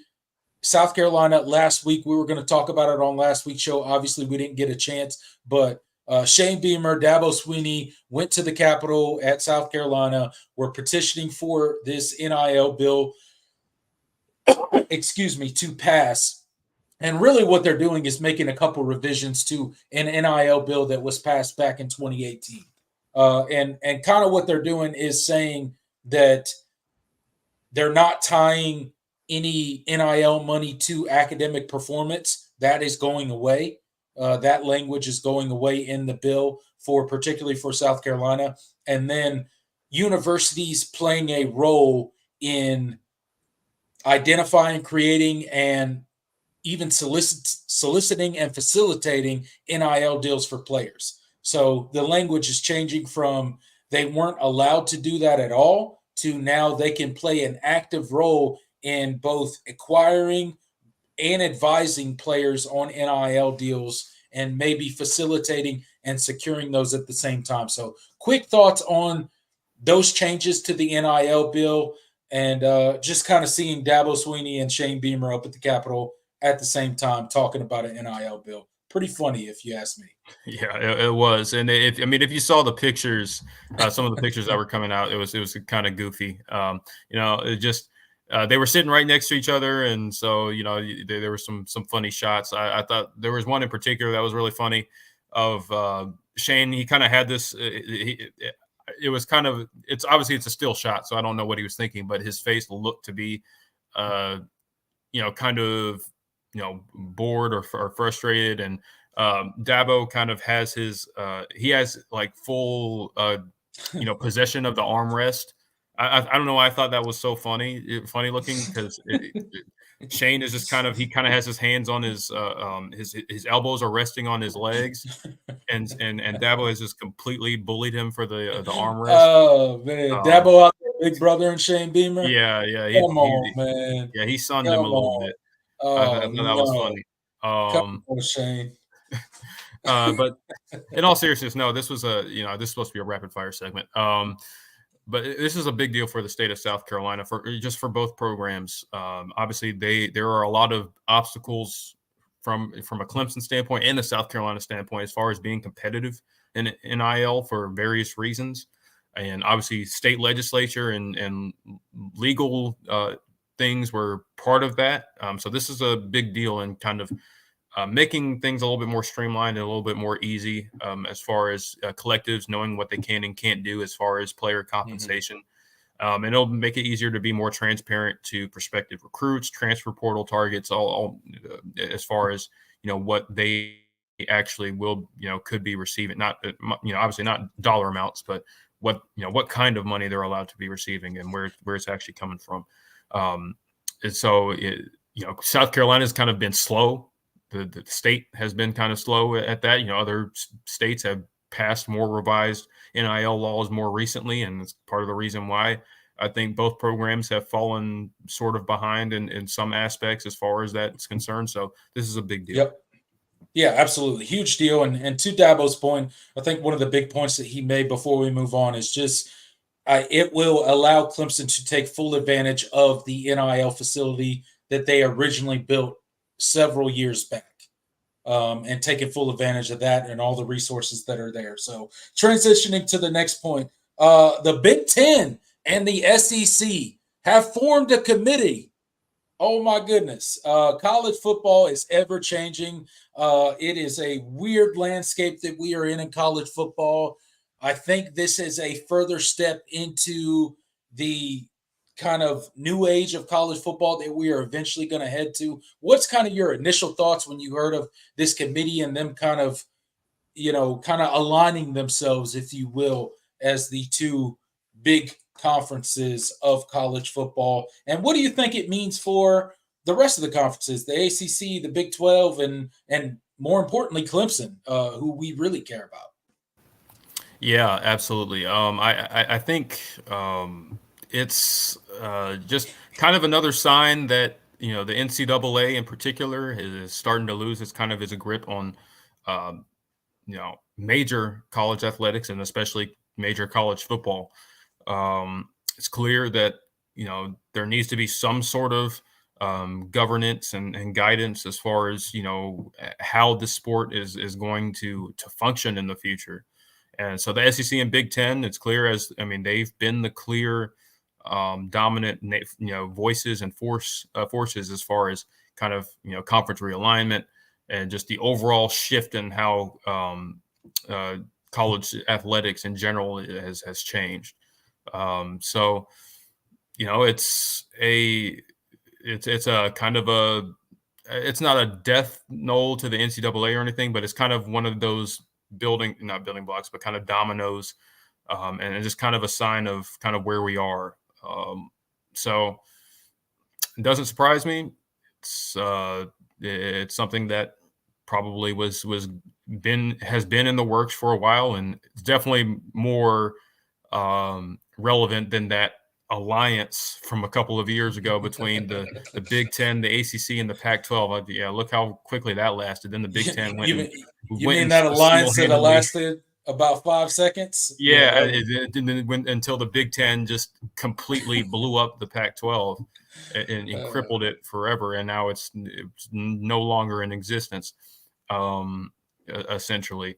South Carolina last week, we were going to talk about it on last week's show. Obviously, we didn't get a chance, but Shane Beamer, Dabo Swinney went to the Capitol at South Carolina. We're petitioning for this NIL bill, to pass. And really what they're doing is making a couple revisions to an NIL bill that was passed back in 2018. And kind of what they're doing is saying that they're not tying any NIL money to academic performance. That is going away. That language is going away in the bill particularly for South Carolina. And then universities playing a role in identifying, creating, and even soliciting and facilitating NIL deals for players. So the language is changing from they weren't allowed to do that at all to now they can play an active role in both acquiring and advising players on NIL deals and maybe facilitating and securing those at the same time. So, quick thoughts on those changes to the NIL bill and just kind of seeing Dabo Sweeney and Shane Beamer up at the Capitol at the same time talking about an NIL bill. Pretty funny, if you ask me. Yeah, it was, and if you saw the pictures, some of the pictures that were coming out, it was kind of goofy. It just they were sitting right next to each other, and so there were some funny shots. I thought there was one in particular that was really funny of Shane. He kind of had this. It was kind of it's obviously it's a still shot, so I don't know what he was thinking, but his face looked to be, kind of bored or frustrated and. Dabo kind of has his he has like full possession of the armrest. I don't know why I thought that was so funny looking because Shane is just he kind of has his hands on his elbows are resting on his legs, and Dabo has just completely bullied him for the armrest. Oh man, Dabo out there, big brother and Shane Beamer. Yeah, Come on, man. he sunned Come him a little on. bit. I Oh thought that was no. funny. Come on, Shane. But in all seriousness, no, this was this is supposed to be a rapid fire segment. But this is a big deal for the state of South Carolina for both programs. Obviously, there are a lot of obstacles from a Clemson standpoint and the South Carolina standpoint as far as being competitive in NIL for various reasons, and obviously state legislature and legal things were part of that. So this is a big deal and kind of making things a little bit more streamlined and a little bit more easy as far as collectives knowing what they can and can't do as far as player compensation. And it'll make it easier to be more transparent to prospective recruits, transfer portal targets, all as far as what they actually will could be receiving. Not obviously not dollar amounts, but what kind of money they're allowed to be receiving and where it's actually coming from. And so South Carolina's kind of been slow. The state has been kind of slow at that. Other states have passed more revised NIL laws more recently, and it's part of the reason why I think both programs have fallen sort of behind in some aspects as far as that's concerned. So this is a big deal. Yep. Yeah, absolutely. Huge deal. And to Dabo's point, I think one of the big points that he made before we move on is just it will allow Clemson to take full advantage of the NIL facility that they originally built several years back. And taking full advantage of that and all the resources that are there. So, transitioning to the next point, the Big Ten and the SEC have formed a committee. Oh my goodness. College football is ever changing. It is a weird landscape that we are in college football. I think this is a further step into the kind of new age of college football that we are eventually going to head to. What's kind of your initial thoughts when you heard of this committee and them kind of aligning themselves, if you will, as the two big conferences of college football? And what do you think it means for the rest of the conferences, the ACC, the Big 12, and more importantly, Clemson, who we really care about? Yeah, absolutely. I think it's just kind of another sign that the NCAA in particular is starting to lose its grip on major college athletics and especially major college football. It's clear that there needs to be some sort of governance and guidance as far as how the sport is going to function in the future. And so the SEC and Big Ten, it's clear they've been the clear dominant voices and forces as far as kind of conference realignment and just the overall shift in how college athletics in general has changed. So it's a kind of it's not a death knell to the NCAA or anything, but it's kind of one of those not building blocks, but kind of dominoes, and just kind of a sign of kind of where we are. So it doesn't surprise me. It's something that probably has been in the works for a while, and it's definitely more relevant than that alliance from a couple of years ago between the Big Ten, the ACC, and the Pac-12. Yeah, look how quickly that lasted. Then the Big Ten You mean that alliance that single-handedly lasted about 5 seconds? Yeah, until the Big Ten just completely blew up the Pac-12 and crippled it forever, and now it's no longer in existence, essentially.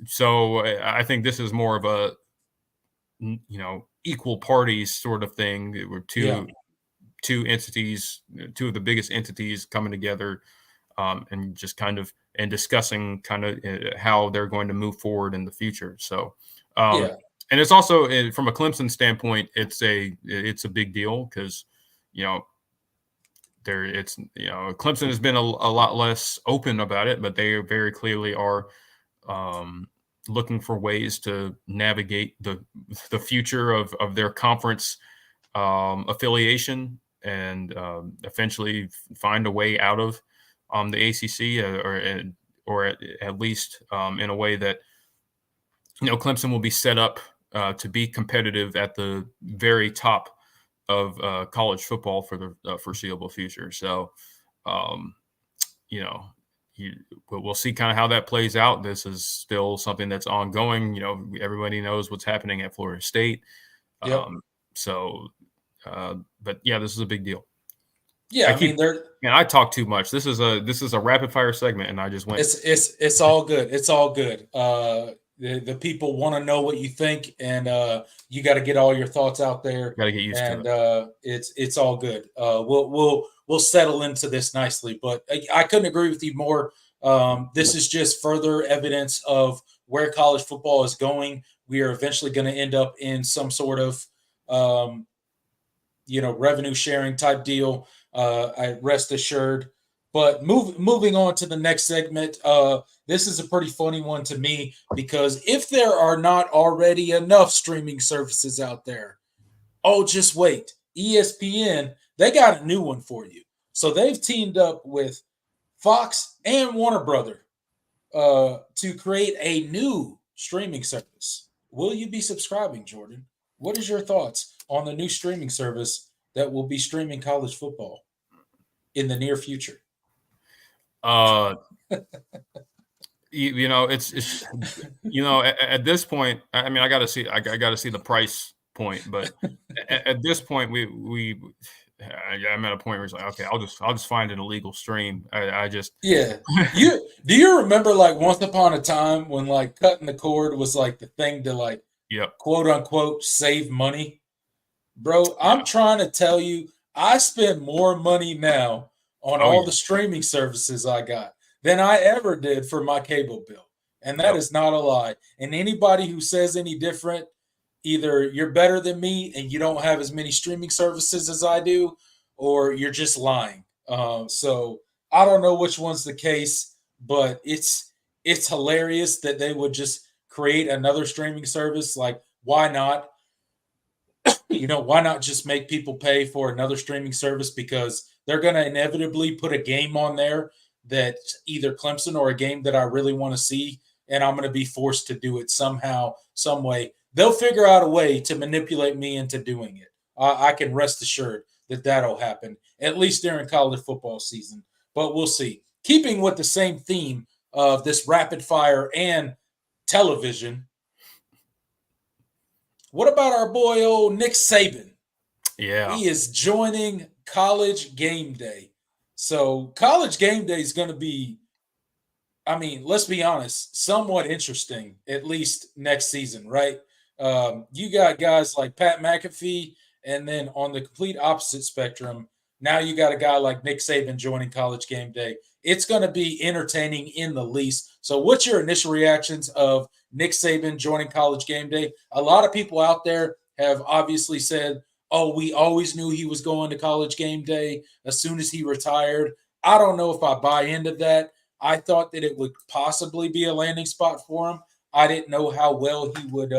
So I think this is more of a equal parties sort of thing. We're two entities, two of the biggest entities coming together, and just kind of discussing kind of how they're going to move forward in the future. So, and it's also from a Clemson standpoint, it's a big deal because Clemson has been a lot less open about it, but they very clearly are looking for ways to navigate the future of their conference affiliation and eventually find a way out of the ACC or at least in a way that Clemson will be set up to be competitive at the very top of college football for the foreseeable future. So, we'll see kind of how that plays out. This is still something that's ongoing. Everybody knows what's happening at Florida State. But yeah, this is a big deal. Yeah, I talk too much. This is a rapid fire segment, and I just went. It's all good. It's all good. The people want to know what you think, and you got to get all your thoughts out there. Got to get used to it. It's all good. We'll settle into this nicely. But I couldn't agree with you more. This is just further evidence of where college football is going. We are eventually going to end up in some sort of revenue sharing type deal. I rest assured. But moving on to the next segment, this is a pretty funny one to me because if there are not already enough streaming services out there, just wait. ESPN, they got a new one for you. So they've teamed up with Fox and Warner Brother to create a new streaming service. Will you be subscribing, Jordan? What is your thoughts on the new streaming service that will be streaming college football in the near future? It's at this point, I mean, I got to see the price point, but at this point, I'm at a point where it's like, okay, I'll just find an illegal stream. Do you remember like once upon a time when like cutting the cord was like the thing to like quote unquote save money, bro? I'm trying to tell you, I spend more money now on all the streaming services I got than I ever did for my cable bill. And that is not a lie. And anybody who says any different, either you're better than me and you don't have as many streaming services as I do, or you're just lying. So I don't know which one's the case, but it's hilarious that they would just create another streaming service. Like, why not? Why not just make people pay for another streaming service? Because they're going to inevitably put a game on there that's either Clemson or a game that I really want to see, and I'm going to be forced to do it somehow, some way. They'll figure out a way to manipulate me into doing it. I can rest assured that that'll happen, at least during college football season. But we'll see. Keeping with the same theme of this rapid fire and television, what about our boy old Nick Saban? Yeah. He is joining College Game Day. So College Game Day is going to be, I mean, let's be honest, somewhat interesting, at least next season, right? You got guys like Pat McAfee, and then on the complete opposite spectrum, now you got a guy like Nick Saban joining College Game Day. It's going to be entertaining in the least. So what's your initial reactions of Nick Saban joining College Game Day? A lot of people out there have obviously said, we always knew he was going to College Game Day as soon as he retired. I don't know if I buy into that. I thought that it would possibly be a landing spot for him. I didn't know how well he would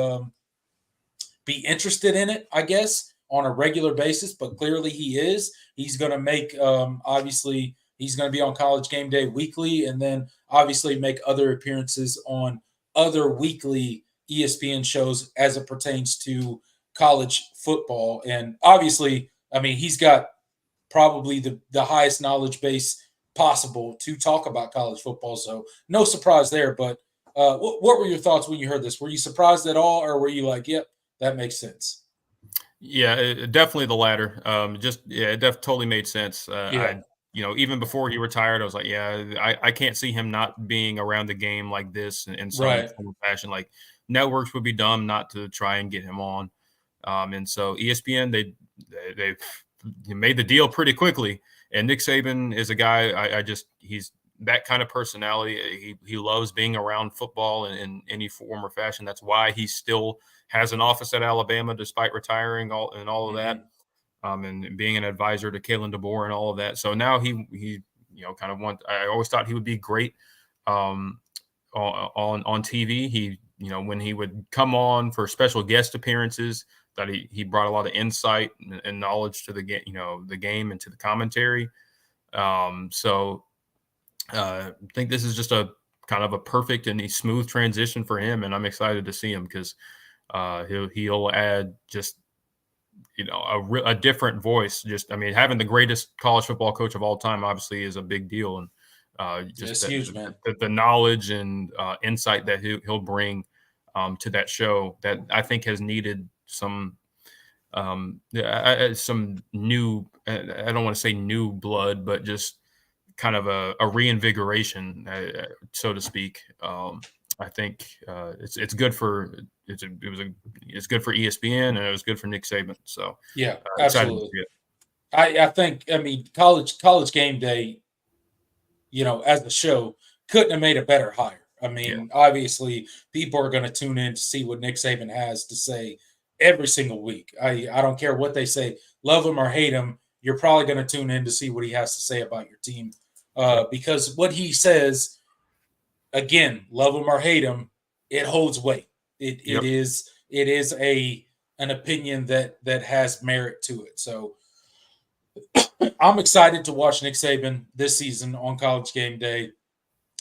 be interested in it, I guess, on a regular basis, but clearly he is. He's going to make, obviously, he's going to be on College Game Day weekly, and then obviously make other appearances on other weekly ESPN shows as it pertains to college football. And obviously, I mean, he's got probably the highest knowledge base possible to talk about college football. So no surprise there. But what were your thoughts when you heard this? Were you surprised at all, or were you like, "Yep, that makes sense"? Yeah, definitely the latter. It totally made sense. Yeah, Even before he retired, I was like, yeah, I can't see him not being around the game like this in some right. form or fashion. Like networks would be dumb not to try and get him on. And so ESPN, they made the deal pretty quickly. And Nick Saban is a guy he's that kind of personality. He loves being around football in any form or fashion. That's why he still has an office at Alabama despite retiring all of that, Hmm. and being an advisor to Kalen DeBoer and all of that. So now he kind of I always thought he would be great um, on TV. When he would come on for special guest appearances, that he brought a lot of insight and knowledge to the game, the game and to the commentary. I think this is just a kind of a perfect and a smooth transition for him, and I'm excited to see him because he'll add just a different voice. Just I mean, having the greatest college football coach of all time obviously is a big deal, and Yeah, just it's huge, man. the knowledge and insight that he'll bring to that show that I think has needed some new. I don't want to say new blood, but just kind of a reinvigoration, so to speak. I think it's good for it's good for ESPN and it was good for Nick Saban. So Yeah, excited to absolutely. see it. I think, I mean, college game day, as a show, couldn't have made a better hire. I Yeah, mean, obviously, people are going to tune in to see what Nick Saban has to say every single week. I don't care what they say, love him or hate him. You're probably going to tune in to see what he has to say about your team, yep, because what he says, again, love him or hate him, it holds weight. It it yep. is it is a an opinion that has merit to it. So I'm excited to watch Nick Saban this season on College Game Day.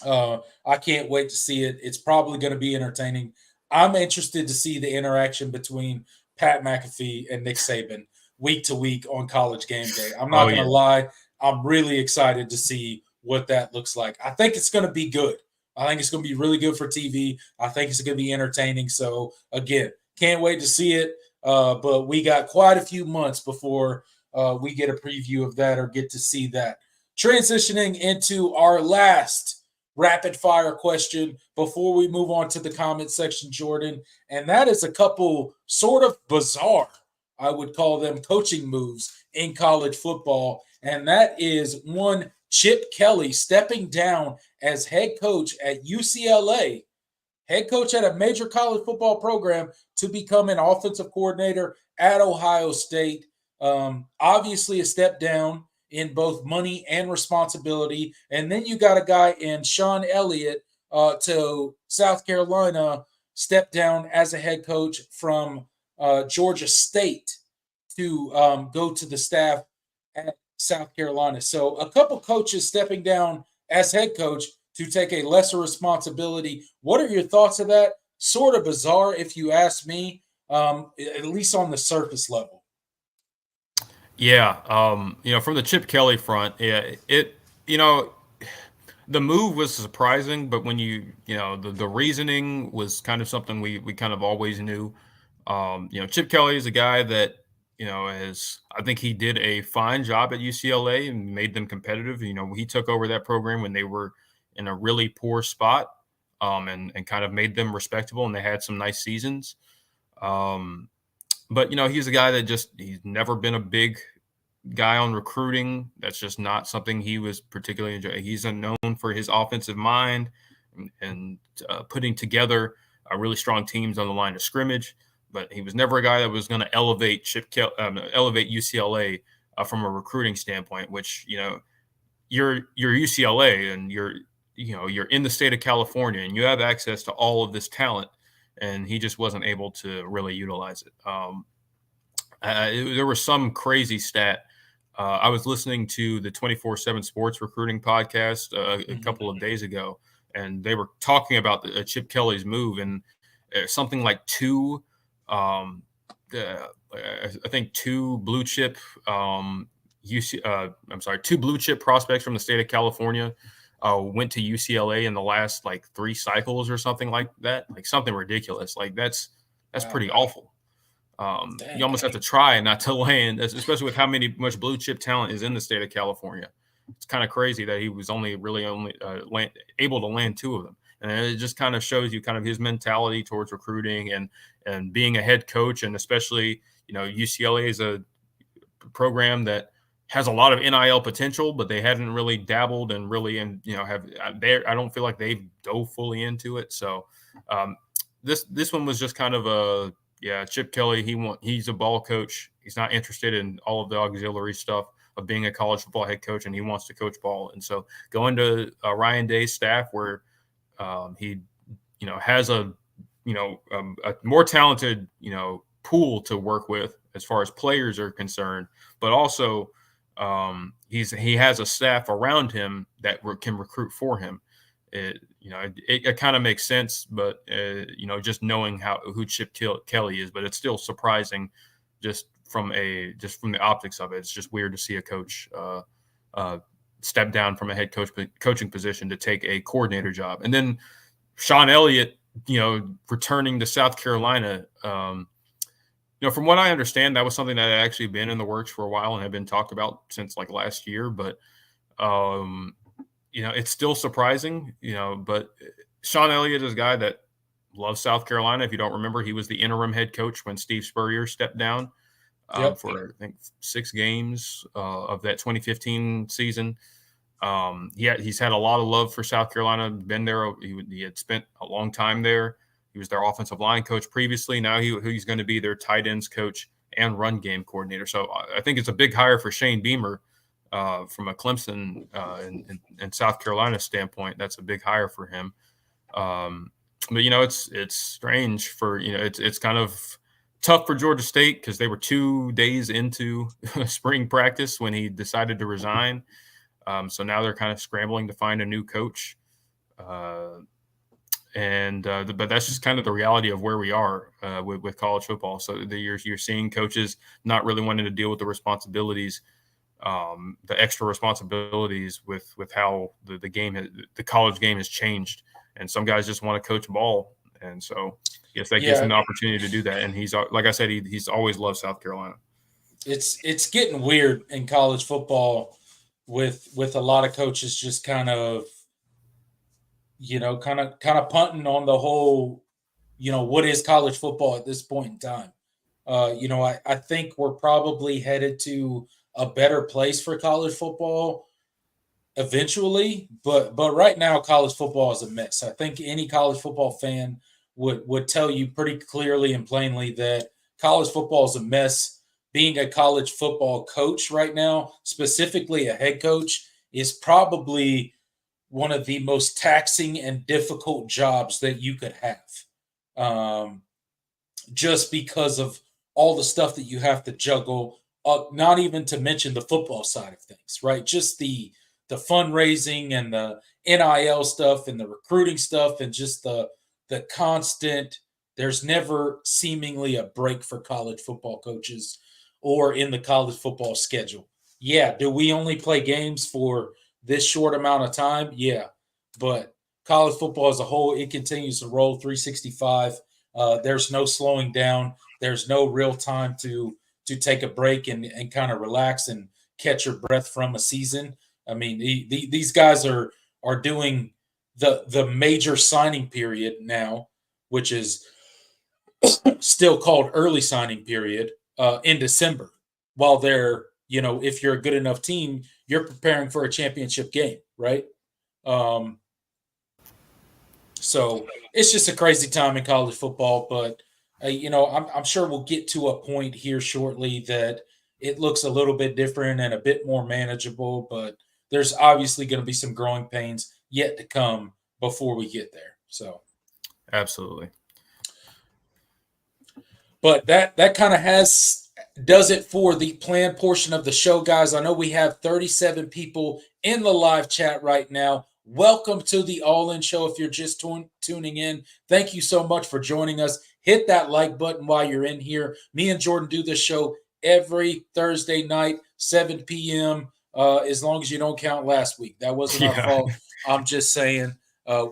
I can't wait to see it. It's probably going to be entertaining. I'm interested to see the interaction between Pat McAfee and Nick Saban week to week on College Game Day. I'm Oh not going yeah, to lie. I'm really excited to see what that looks like. I think it's going to be good. I think it's going to be really good for TV. I think it's going to be entertaining. So, again, can't wait to see it. But we got quite a few months before we get a preview of that or get to see that. Transitioning into our last rapid fire question before we move on to the comment section, Jordan. And that is a couple sort of bizarre, I would call them, coaching moves in college football. And that is one, Chip Kelly stepping down as head coach at UCLA, head coach at a major college football program, to become an offensive coordinator at Ohio State. Obviously, a step down in both money and responsibility. And then you got a guy in Sean Elliott to South Carolina, step down as a head coach from Georgia State to go to the staff at South Carolina. So a couple coaches stepping down as head coach to take a lesser responsibility. What are your thoughts of that? Sort of bizarre, if you ask me, at least on the surface level. yeah. From the Chip Kelly front, yeah, you know the move was surprising, but when the reasoning was kind of something we kind of always knew. Chip Kelly is a guy that has I think he did a fine job at UCLA and made them competitive. He took over that program when they were in a really poor spot, and kind of made them respectable, and they had some nice seasons. Um, but he's a guy that he's never been a big guy on recruiting. That's just not something he was particularly enjoying. He's known for his offensive mind and putting together really strong teams on the line of scrimmage. But he was never a guy that was going to elevate UCLA from a recruiting standpoint. Which you're UCLA and you're in the state of California and you have access to all of this talent, and he just wasn't able to really utilize it. There was some crazy stat. I was listening to the 24/7 Sports Recruiting podcast a Mhm. couple of days ago, and they were talking about Chip Kelly's move, and something like two I think two blue chip two blue chip prospects from the state of California went to UCLA in the last like 3 cycles or something like that, like something ridiculous. Like that's Wow. pretty awful. You almost have to try not to land, especially with how much blue chip talent is in the state of California. It's kind of crazy that he was only able to land 2 of them. And it just kind of shows you kind of his mentality towards recruiting and being a head coach. And especially, UCLA is a program that has a lot of NIL potential, but they hadn't really dabbled and really, I don't feel like they've dove fully into it. So this one was just kind of Chip Kelly, he's a ball coach. He's not interested in all of the auxiliary stuff of being a college football head coach, and he wants to coach ball. And so going to Ryan Day's staff where he, has a more talented, pool to work with as far as players are concerned, but also he has a staff around him that can recruit for him. It kind of makes sense, but just knowing who Chip Kelly is, but it's still surprising just from the optics of it. It's just weird to see a coach step down from a head coaching position to take a coordinator job. And then Sean Elliott, returning to South Carolina, from what I understand, that was something that had actually been in the works for a while and had been talked about since like last year. But, it's still surprising, but Sean Elliott is a guy that loves South Carolina. If you don't remember, he was the interim head coach when Steve Spurrier stepped down for, I think, 6 games of that 2015 season. He's had a lot of love for South Carolina, been there. He had spent a long time there. He was their offensive line coach previously. Now he's going to be their tight ends coach and run game coordinator. So I think it's a big hire for Shane Beamer from a Clemson and South Carolina standpoint. That's a big hire for him. But it's strange for it's kind of tough for Georgia State because they were 2 days into spring practice when he decided to resign. So now they're kind of scrambling to find a new coach. But that's just kind of the reality of where we are with college football. So you're seeing coaches not really wanting to deal with the responsibilities, the extra responsibilities with how the college game has changed. And some guys just want to coach ball. And so yes, that gives him the opportunity to do that. And he's, like I said, he's always loved South Carolina. It's getting weird in college football with a lot of coaches just kind of punting on the whole, what is college football at this point in time. I think we're probably headed to a better place for college football eventually, but right now college football is a mess. I think any college football fan would tell you pretty clearly and plainly that college football is a mess. Being a college football coach right now, specifically a head coach, is probably one of the most taxing and difficult jobs that you could have, just because of all the stuff that you have to juggle, not even to mention the football side of things, right? Just the fundraising and the NIL stuff and the recruiting stuff and just the constant, there's never seemingly a break for college football coaches or in the college football schedule. Yeah, do we only play games for this short amount of time? Yeah, but college football as a whole, it continues to roll 365. There's no slowing down. There's no real time to take a break and kind of relax and catch your breath from a season. I mean, these guys are doing the major signing period now, which is still called early signing period, in December, while they're, if you're a good enough team, you're preparing for a championship game, right? So it's just a crazy time in college football, but I'm sure we'll get to a point here shortly that it looks a little bit different and a bit more manageable, but there's obviously going to be some growing pains yet to come before we get there. So absolutely. But that kind of does it for the planned portion of the show, guys. I know we have 37 people in the live chat right now. Welcome to the All In Show. If you're just tuning in, thank you so much for joining us. Hit that like button while you're in here. Me and Jordan do this show every Thursday night, 7 p.m. As long as you don't count last week. That wasn't our Yeah. fault. I'm just saying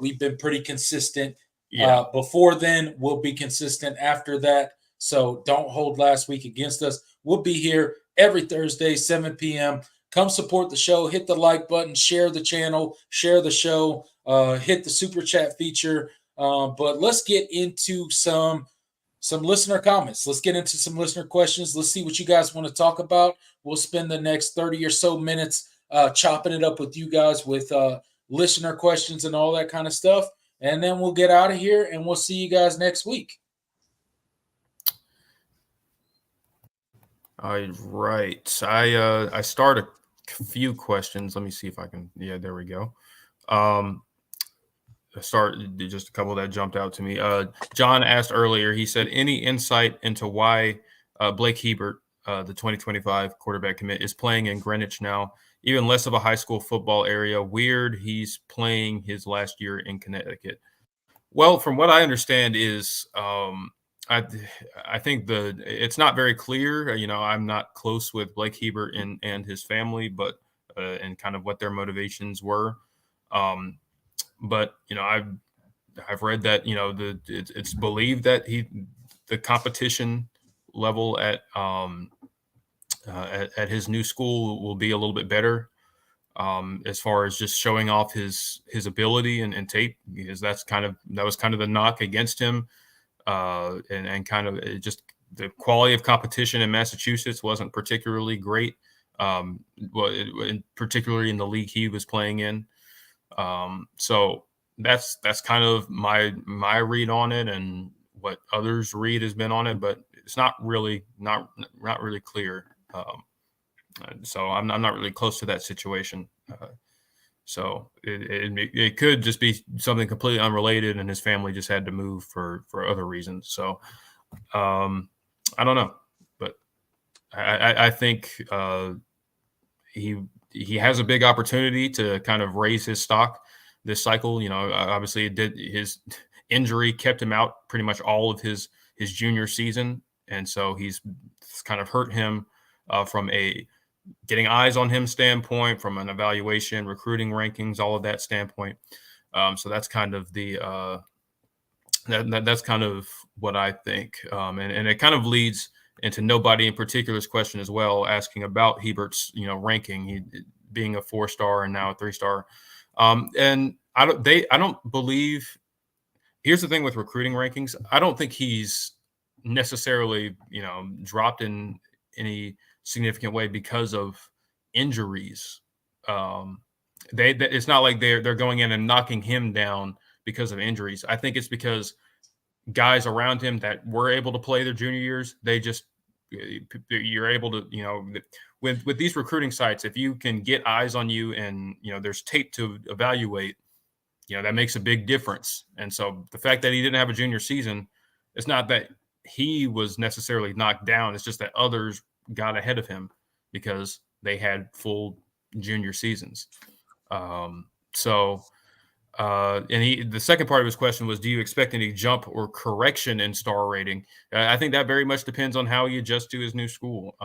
we've been pretty consistent. Yeah. Before then, we'll be consistent after that. So don't hold last week against us. We'll be here every Thursday, 7 p.m. Come support the show. Hit the like button, share the channel, share the show, hit the super chat feature. But let's get into some listener comments. Let's get into some listener questions. Let's see what you guys want to talk about. We'll spend the next 30 or so minutes chopping it up with you guys with listener questions and all that kind of stuff. And then we'll get out of here and we'll see you guys next week. All right. I start a few questions. Let me see if I can. Yeah, there we go. Start just a couple that jumped out to me. John asked earlier. He said, "Any insight into why Blake Hebert, the 2025 quarterback commit, is playing in Greenwich now? Even less of a high school football area. Weird. He's playing his last year in Connecticut." Well, from what I understand is, I I think it's not very clear. I'm not close with Blake Hebert and his family, but and kind of what their motivations were. But I've read that it's believed that the competition level at his new school will be a little bit better, as far as just showing off his ability and tape, because that was kind of the knock against him, and kind of just the quality of competition in Massachusetts wasn't particularly great, particularly in the league he was playing in. So that's kind of my read on it, and what others' read has been on it, but it's not really clear. So I'm not really close to that situation. So it could just be something completely unrelated, and his family just had to move for other reasons. So I don't know, but I think he has a big opportunity to kind of raise his stock this cycle. Obviously his injury kept him out pretty much all of his junior season, and so it's kind of hurt him from a getting eyes on him standpoint, from an evaluation, recruiting rankings, all of that standpoint. So that's kind of that's kind of what I think, and it kind of leads into nobody in particular's question as well, asking about Hebert's ranking, he being a 4-star and now a 3-star. And I don't believe. Here's the thing with recruiting rankings. I don't think he's necessarily dropped in any significant way because of injuries. It's not like they're going in and knocking him down because of injuries. I think it's because guys around him that were able to play their junior years, you're able to, with these recruiting sites, if you can get eyes on you and, there's tape to evaluate, that makes a big difference. And so the fact that he didn't have a junior season, it's not that he was necessarily knocked down. It's just that others got ahead of him because they had full junior seasons. And the second part of his question was, do you expect any jump or correction in star rating? I think that very much depends on how he adjusts to his new school.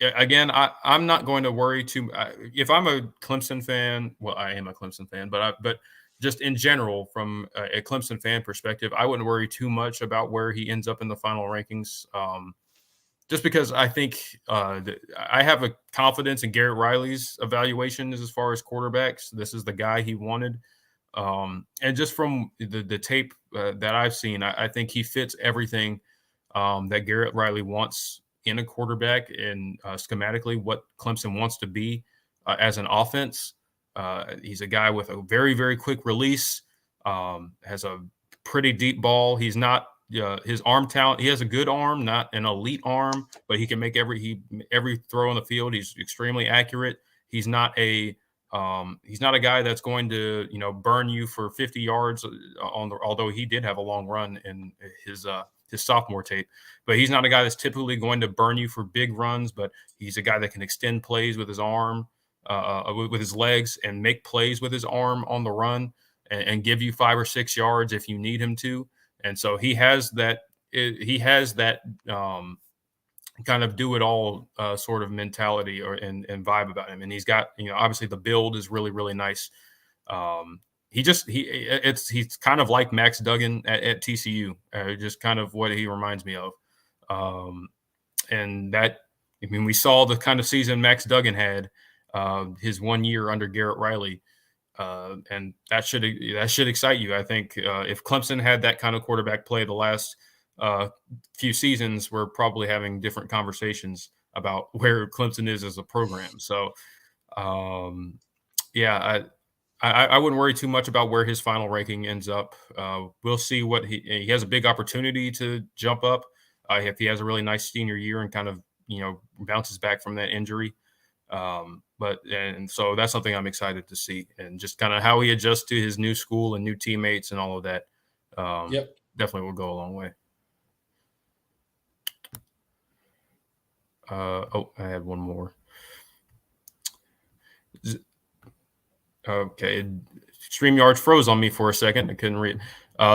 Again, I'm not going to worry too. If I'm a Clemson fan, well, I am a Clemson fan, but just in general, from a Clemson fan perspective, I wouldn't worry too much about where he ends up in the final rankings. Just because I think I have a confidence in Garrett Riley's evaluation as far as quarterbacks. This is the guy he wanted. And just from the tape that I've seen, I think he fits everything that Garrett Riley wants in a quarterback, and schematically what Clemson wants to be as an offense. He's a guy with a very, very quick release, has a pretty deep ball. He's not his arm talent. He has a good arm, not an elite arm, but he can make every throw on the field. He's extremely accurate. He's not a guy that's going to burn you for 50 yards although he did have a long run in his sophomore tape, but he's not a guy that's typically going to burn you for big runs. But he's a guy that can extend plays with his arm, with his legs, and make plays with his arm on the run, and give you 5 or 6 yards if you need him to. And so he has that. He has that kind of do it all sort of mentality and vibe about him. And he's got, obviously the build is really, really nice. Um, he's kind of like Max Duggan at TCU, just kind of what he reminds me of. Um, and that, I mean, we saw the kind of season Max Duggan had his 1 year under Garrett Riley. And that should excite you. I think if Clemson had that kind of quarterback play the last few seasons, we're probably having different conversations about where Clemson is as a program. So, yeah, I wouldn't worry too much about where his final ranking ends up. We'll see what he has a big opportunity to jump up if he has a really nice senior year and kind of bounces back from that injury. And so that's something I'm excited to see, and just kind of how he adjusts to his new school and new teammates and all of that. Definitely will go a long way. I had one more. Okay. StreamYard froze on me for a second. I couldn't read.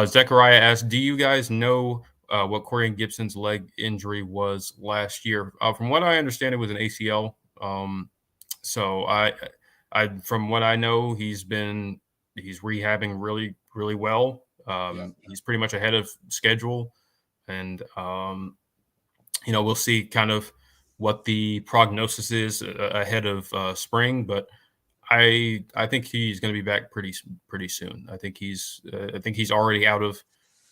Zechariah asked, do you guys know what Corian Gibson's leg injury was last year? From what I understand, it was an ACL. So from what I know, he's rehabbing really, really well. He's pretty much ahead of schedule, and we'll see kind of what the prognosis is ahead of spring. But I think he's going to be back pretty soon. I think he's already out of.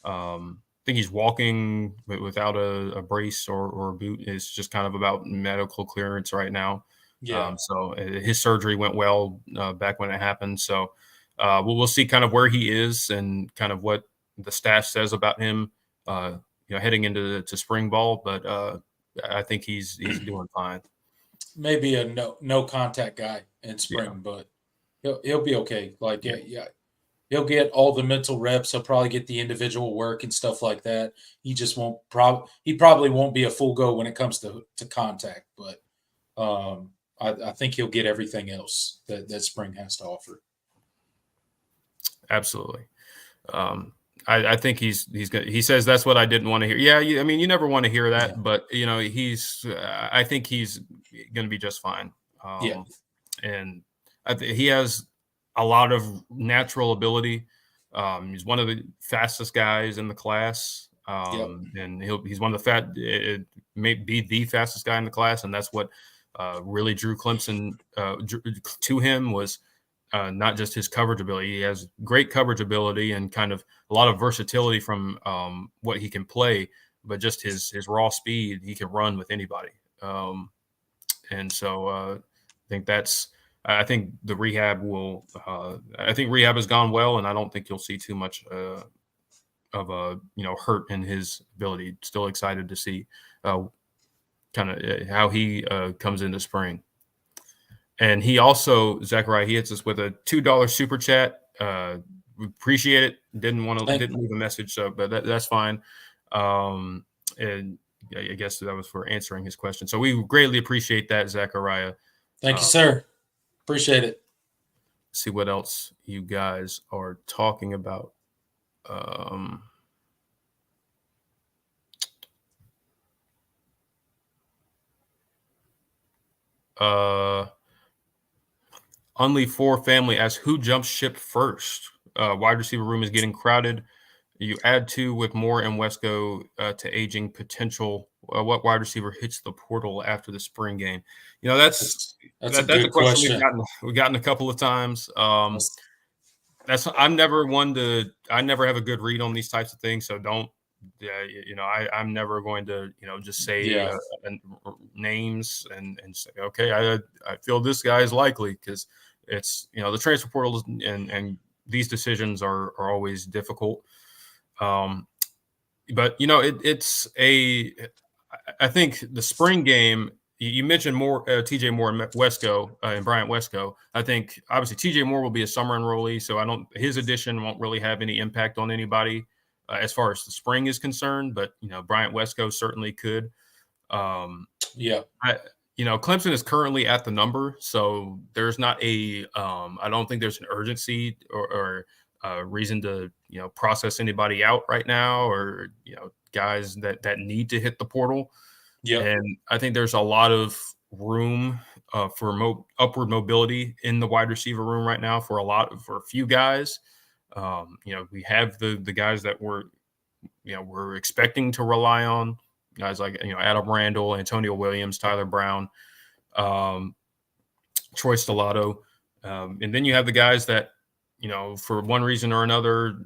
I think he's walking without a brace or a boot. It's just kind of about medical clearance right now. So his surgery went well back when it happened. So we'll see kind of where he is and kind of what the staff says about him, heading into spring ball. But I think he's doing fine. Maybe a no contact guy in spring, but he'll be okay. Like he'll get all the mental reps. He'll probably get the individual work and stuff like that. He just won't he probably won't be a full go when it comes to contact, but I think he'll get everything else that spring has to offer. Absolutely. I think he's good. He says that's what I didn't want to hear. Yeah, I mean, you never want to hear that, but I think he's going to be just fine. And he has a lot of natural ability. He's one of the fastest guys in the class, and he's one of the may be the fastest guy in the class, and that's what really drew Clemson to him was. Not just his coverage ability. He has great coverage ability and kind of a lot of versatility from what he can play, but just his raw speed, he can run with anybody. And so I think the rehab I think rehab has gone well, and I don't think you'll see too much of a hurt in his ability. Still excited to see kind of how he comes into spring. And he also, Zachariah, he hits us with a $2 super chat. We appreciate it. Didn't leave a message, but that's fine. And I guess that was for answering his question. So we greatly appreciate that, Zachariah. Thank you, sir. Appreciate it. See what else you guys are talking about. Only Four Family asks, who jumps ship first? Wide receiver room is getting crowded. You add two with Moore and Wesco to aging potential. What wide receiver hits the portal after the spring game? That's a good question we've gotten a couple of times. I'm never one to. I never have a good read on these types of things, so don't. I'm never going to just say names and say okay, I feel this guy is likely, because it's the transfer portal and these decisions are always difficult. But I think the spring game, you mentioned more TJ Moore and Wesco and Bryant Wesco. I think obviously TJ Moore will be a summer enrollee, so his addition won't really have any impact on anybody as far as the spring is concerned. But Bryant Wesco certainly could. Clemson is currently at the number, so there's not I don't think there's an urgency or reason to process anybody out right now, or guys that need to hit the portal. Yep. And I think there's a lot of room for upward mobility in the wide receiver room right now for a few guys. We have the guys that we're expecting to rely on, guys like Adam Randall, Antonio Williams, Tyler Brown, Troy Stellato, and then you have the guys that for one reason or another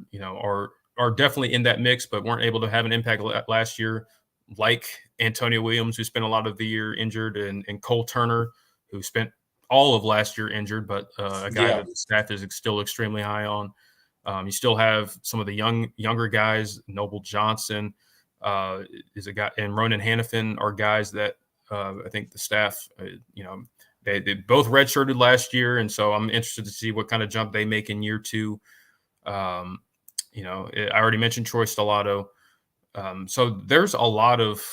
are definitely in that mix, but weren't able to have an impact last year, like Antonio Williams, who spent a lot of the year injured, and Cole Turner, who spent all of last year injured, but a guy that the staff is still extremely high on. You still have some of the younger guys. Noble Johnson is a guy, and Ronan Hannafin are guys that I think the staff, they both redshirted last year, and so I'm interested to see what kind of jump they make in year two. I already mentioned Troy Stellato. So there's a lot of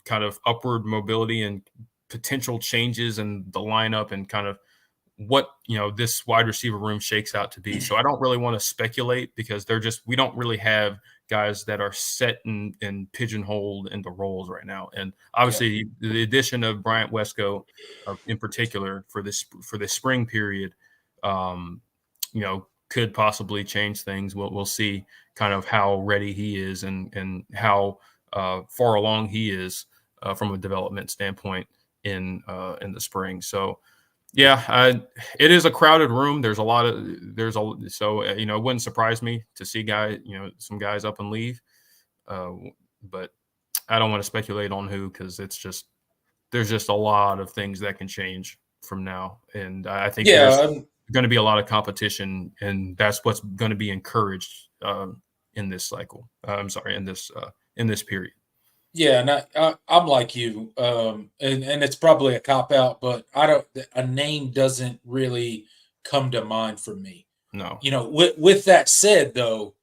kind of upward mobility and potential changes in the lineup and kind of what this wide receiver room shakes out to be. So I don't really want to speculate because we don't really have guys that are set and pigeonholed into roles right now. And obviously the addition of Bryant Wesco in particular for this spring period, could possibly change things. We'll see kind of how ready he is and how far along he is from a development standpoint in the spring. So yeah, it is a crowded room. It wouldn't surprise me to see some guys up and leave. But I don't want to speculate on who, because there's just a lot of things that can change from now. And I think there's going to be a lot of competition, and that's what's going to be encouraged in this cycle. In this period. Yeah, and I'm like you, and it's probably a cop out, but a name doesn't really come to mind for me. No. With that said, though,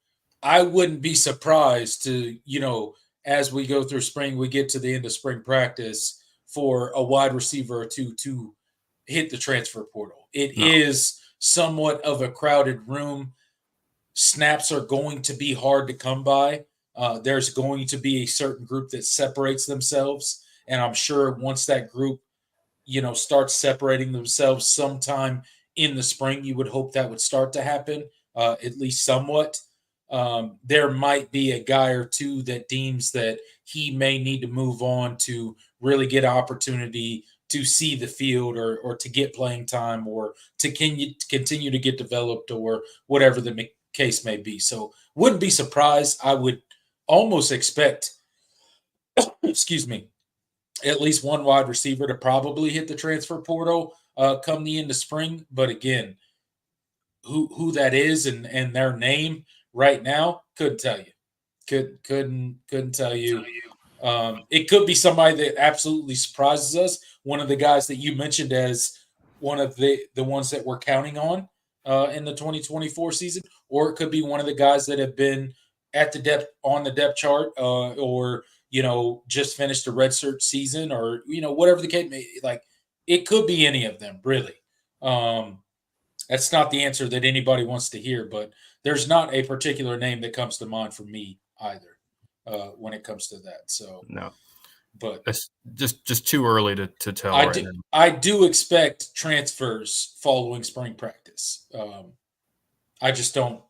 I wouldn't be surprised to, as we go through spring, we get to the end of spring practice, for a wide receiver to hit the transfer portal. It is somewhat of a crowded room. Snaps are going to be hard to come by. There's going to be a certain group that separates themselves, and I'm sure once that group, starts separating themselves sometime in the spring, you would hope that would start to happen, at least somewhat. There might be a guy or two that deems that he may need to move on to really get opportunity to see the field, or to get playing time, or to continue to get developed, or whatever the case may be. So wouldn't be surprised. I would almost expect, excuse me, at least one wide receiver to probably hit the transfer portal come the end of spring. But again, who that is and their name right now, couldn't tell you. Couldn't tell you. It could be somebody that absolutely surprises us. One of the guys that you mentioned as one of the ones that we're counting on in the 2024 season, or it could be one of the guys that have been on the depth chart, or just finished a redshirt season, or whatever the case may be. Like, it could be any of them, really. That's not the answer that anybody wants to hear, but there's not a particular name that comes to mind for me either when it comes to that. So no, but it's just too early to tell. I do expect transfers following spring practice. I just don't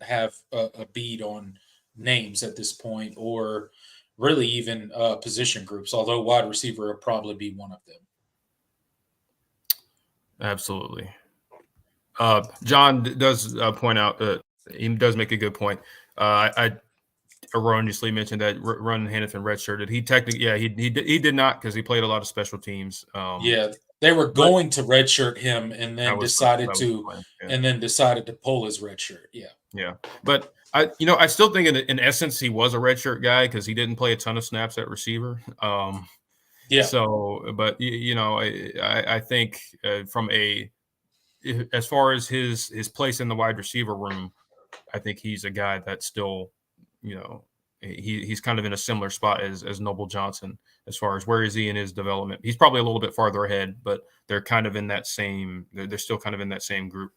have a bead on names at this point, or really even position groups, although wide receiver will probably be one of them. Absolutely. John does point out that he does make a good point. I erroneously mentioned that Ronan Hannafin redshirted. He technically, he did not, because he played a lot of special teams. They were going to redshirt him, and then decided to pull his redshirt. Yeah. But I still think in essence he was a redshirt guy, because he didn't play a ton of snaps at receiver. So, but I think as far as his place in the wide receiver room, I think he's a guy that still, he's kind of in a similar spot as Noble Johnson as far as where is he in his development. He's probably a little bit farther ahead, but they're kind of in that same. They're still kind of in that same group.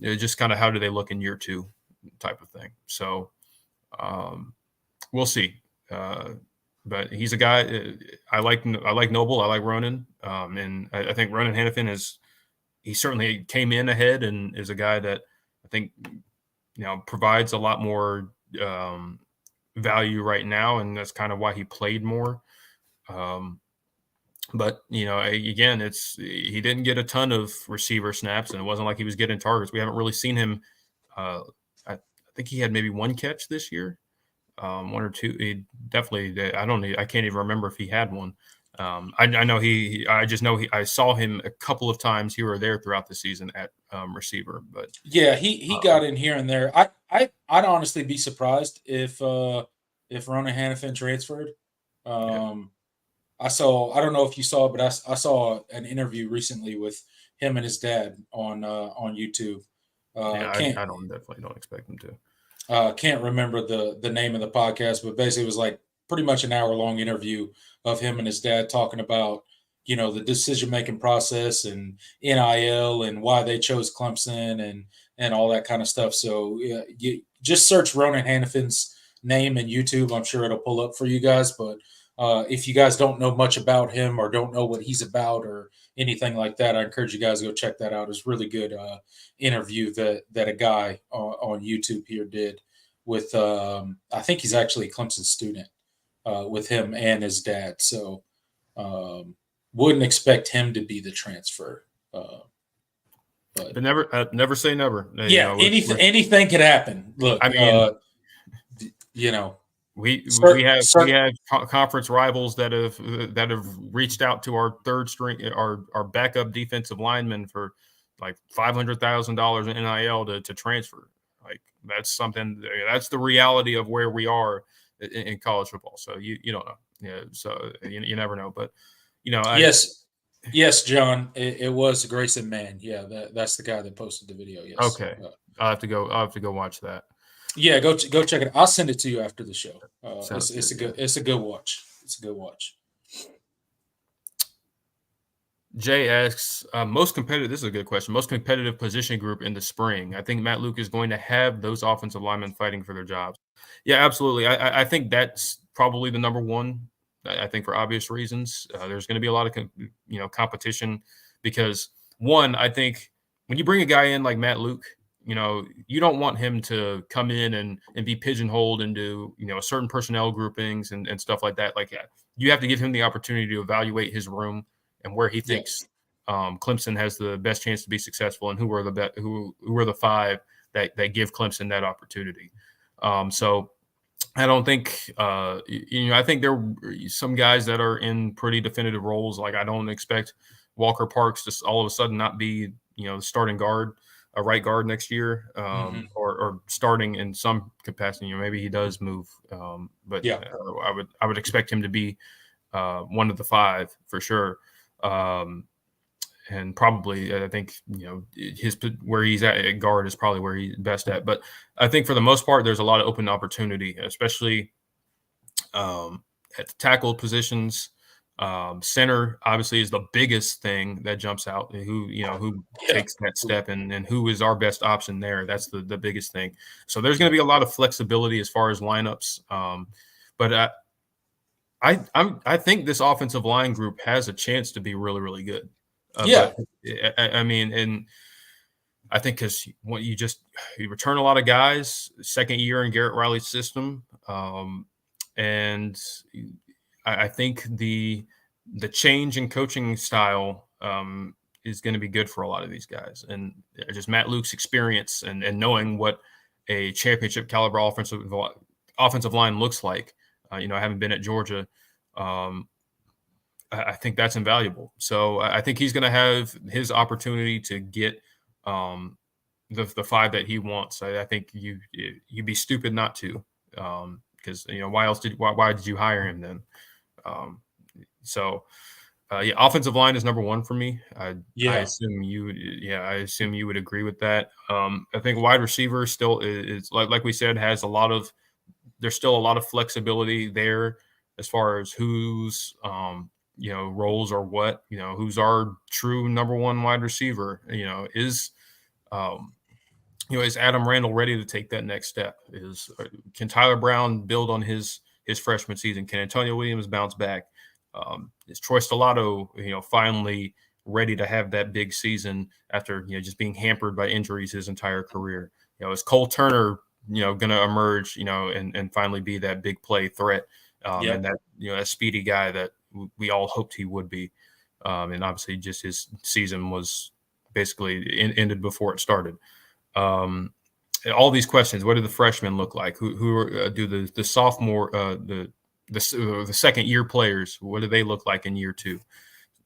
Just kind of how do they look in year two? type of thing. So we'll see. But he's a guy I like. I like Noble. I like Ronan, and I think Ronan Hannafin he certainly came in ahead and is a guy that I think provides a lot more value right now, and that's kind of why he played more. But again, he didn't get a ton of receiver snaps, and it wasn't like he was getting targets. We haven't really seen him. I think he had maybe one catch this year, one or two. He definitely. I can't even remember if he had one. I know I just know I saw him a couple of times here or there throughout the season at receiver. But yeah, he got in here and there. I'd honestly be surprised if Ronan Hannafin transferred. yeah, I don't know if you saw it, but I saw an interview recently with him and his dad on YouTube. yeah, Can't I definitely don't expect him to. Can't remember the name of the podcast, but basically it was like pretty much an hour long interview of him and his dad talking about the decision making process and NIL and why they chose Clemson and all that kind of stuff. So yeah, you just search Ronan Hannafin's name in YouTube. I'm sure it'll pull up for you guys. But if you guys don't know much about him or don't know what he's about or anything like that, I encourage you guys to go check that out. It's a really good interview that a guy on YouTube here did with I think he's actually a Clemson student with him and his dad. So wouldn't expect him to be the transfer. But never say never. yeah, anything could happen. Look, I mean, we have conference rivals that have reached out to our third string, our backup defensive lineman for like $500,000 in NIL to transfer. Like that's something. That's the reality of where we are in college football. So you don't know. Yeah. So you never know. But yes, John, it was Grayson Mann. Yeah, that's the guy that posted the video. Yes. Okay. I'll have to go watch that. Yeah, go check it. I'll send it to you after the show. It's a good watch. It's a good watch. Jay asks, most competitive. This is a good question. Most competitive position group in the spring. I think Matt Luke is going to have those offensive linemen fighting for their jobs. Yeah, absolutely. I think that's probably the number one. I think for obvious reasons, there's going to be a lot of competition because one, I think when you bring a guy in like Matt Luke, you don't want him to come in and be pigeonholed into certain personnel groupings and stuff like that. Like you have to give him the opportunity to evaluate his room and where he thinks Clemson has the best chance to be successful, and who are the five that give Clemson that opportunity. So I don't think I think there are some guys that are in pretty definitive roles. Like I don't expect Walker Parks to all of a sudden not be the starting guard, a right guard next year, or starting in some capacity. Maybe he does move, but yeah. I would expect him to be one of the five for sure. And probably I think where he's at guard is probably where he's best at. But I think for the most part, there's a lot of open opportunity, especially at the tackle positions. Center obviously is the biggest thing that jumps out. Who takes that step and who is our best option there? That's the biggest thing. So there's going to be a lot of flexibility as far as lineups. But I think this offensive line group has a chance to be really, really good. Yeah. But, I mean, and I think because you return a lot of guys, second year in Garrett Riley's system, and I think the change in coaching style is going to be good for a lot of these guys, and just Matt Luke's experience and knowing what a championship caliber offensive line looks like. I haven't been at Georgia. I think that's invaluable. So I think he's going to have his opportunity to get the five that he wants. I think you'd be stupid not to, because why did you hire him then? Offensive line is number one for me. I assume you would agree with that. I think wide receiver still is like we said, there's still a lot of flexibility there as far as who's roles or what, who's our true number one wide receiver, is is Adam Randall ready to take that next step? Can Tyler Brown build on his freshman season? Can Antonio Williams bounce back? Is Troy Stellato, finally ready to have that big season after just being hampered by injuries his entire career? Is Cole Turner going to emerge and finally be that big play threat and that a speedy guy that we all hoped he would be? And obviously, just his season was basically ended before it started. All these questions. What do the freshmen look like? Who do the sophomore the second year players? What do they look like in year two?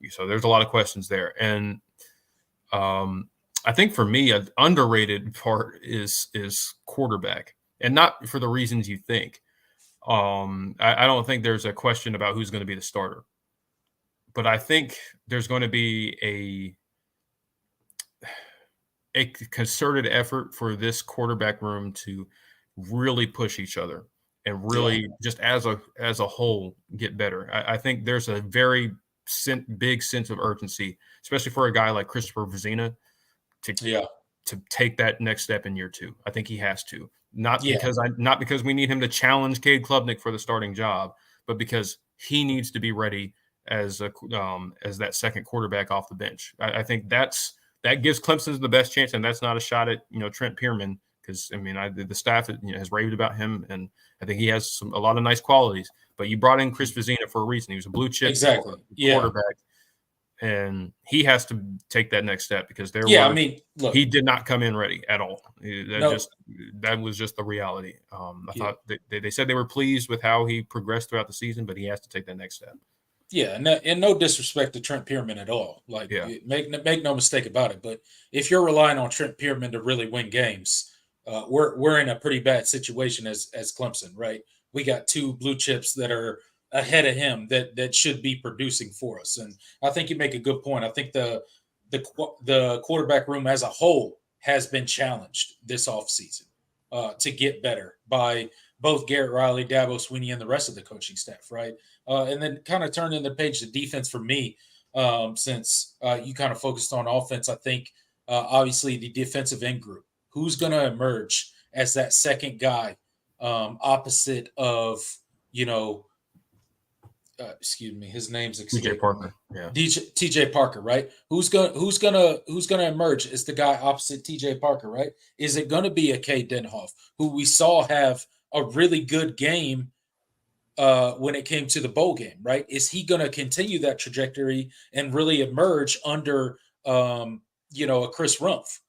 So there's a lot of questions there, and I think for me, an underrated part is quarterback, and not for the reasons you think. I don't think there's a question about who's going to be the starter, but I think there's going to be a concerted effort for this quarterback room to really push each other and really just as a whole get better. I think there's a very big sense of urgency, especially for a guy like Christopher Vizina to take that next step in year two. I think he has to, not because we need him to challenge Cade Klubnik for the starting job, but because he needs to be ready as that second quarterback off the bench. I think that gives Clemson the best chance, and that's not a shot at Trent Pierman, because the staff has raved about him, and I think he has a lot of nice qualities. But you brought in Chris Vizina for a reason. He was a blue chip quarterback, and he has to take that next step because he did not come in ready at all. That was just the reality. I thought they said they were pleased with how he progressed throughout the season, but he has to take that next step. Yeah, and no disrespect to Trent Pierman at all. Make no mistake about it. But if you're relying on Trent Pierman to really win games, we're in a pretty bad situation as Clemson, right? We got two blue chips that are ahead of him that should be producing for us. And I think you make a good point. I think the quarterback room as a whole has been challenged this offseason to get better by both Garrett Riley, Dabo Swinney, and the rest of the coaching staff, right? And then kind of turning the page to defense for me, since you kind of focused on offense, I think obviously the defensive end group, who's going to emerge as that second guy opposite of, excuse me, his name's TJ Parker. Yeah. TJ Parker, right? Who's gonna emerge as the guy opposite TJ Parker, right? Is it gonna be a Cade Denhoff, who we saw have a really good game when it came to the bowl game, right? Is he going to continue that trajectory and really emerge under, a Chris Rumpf?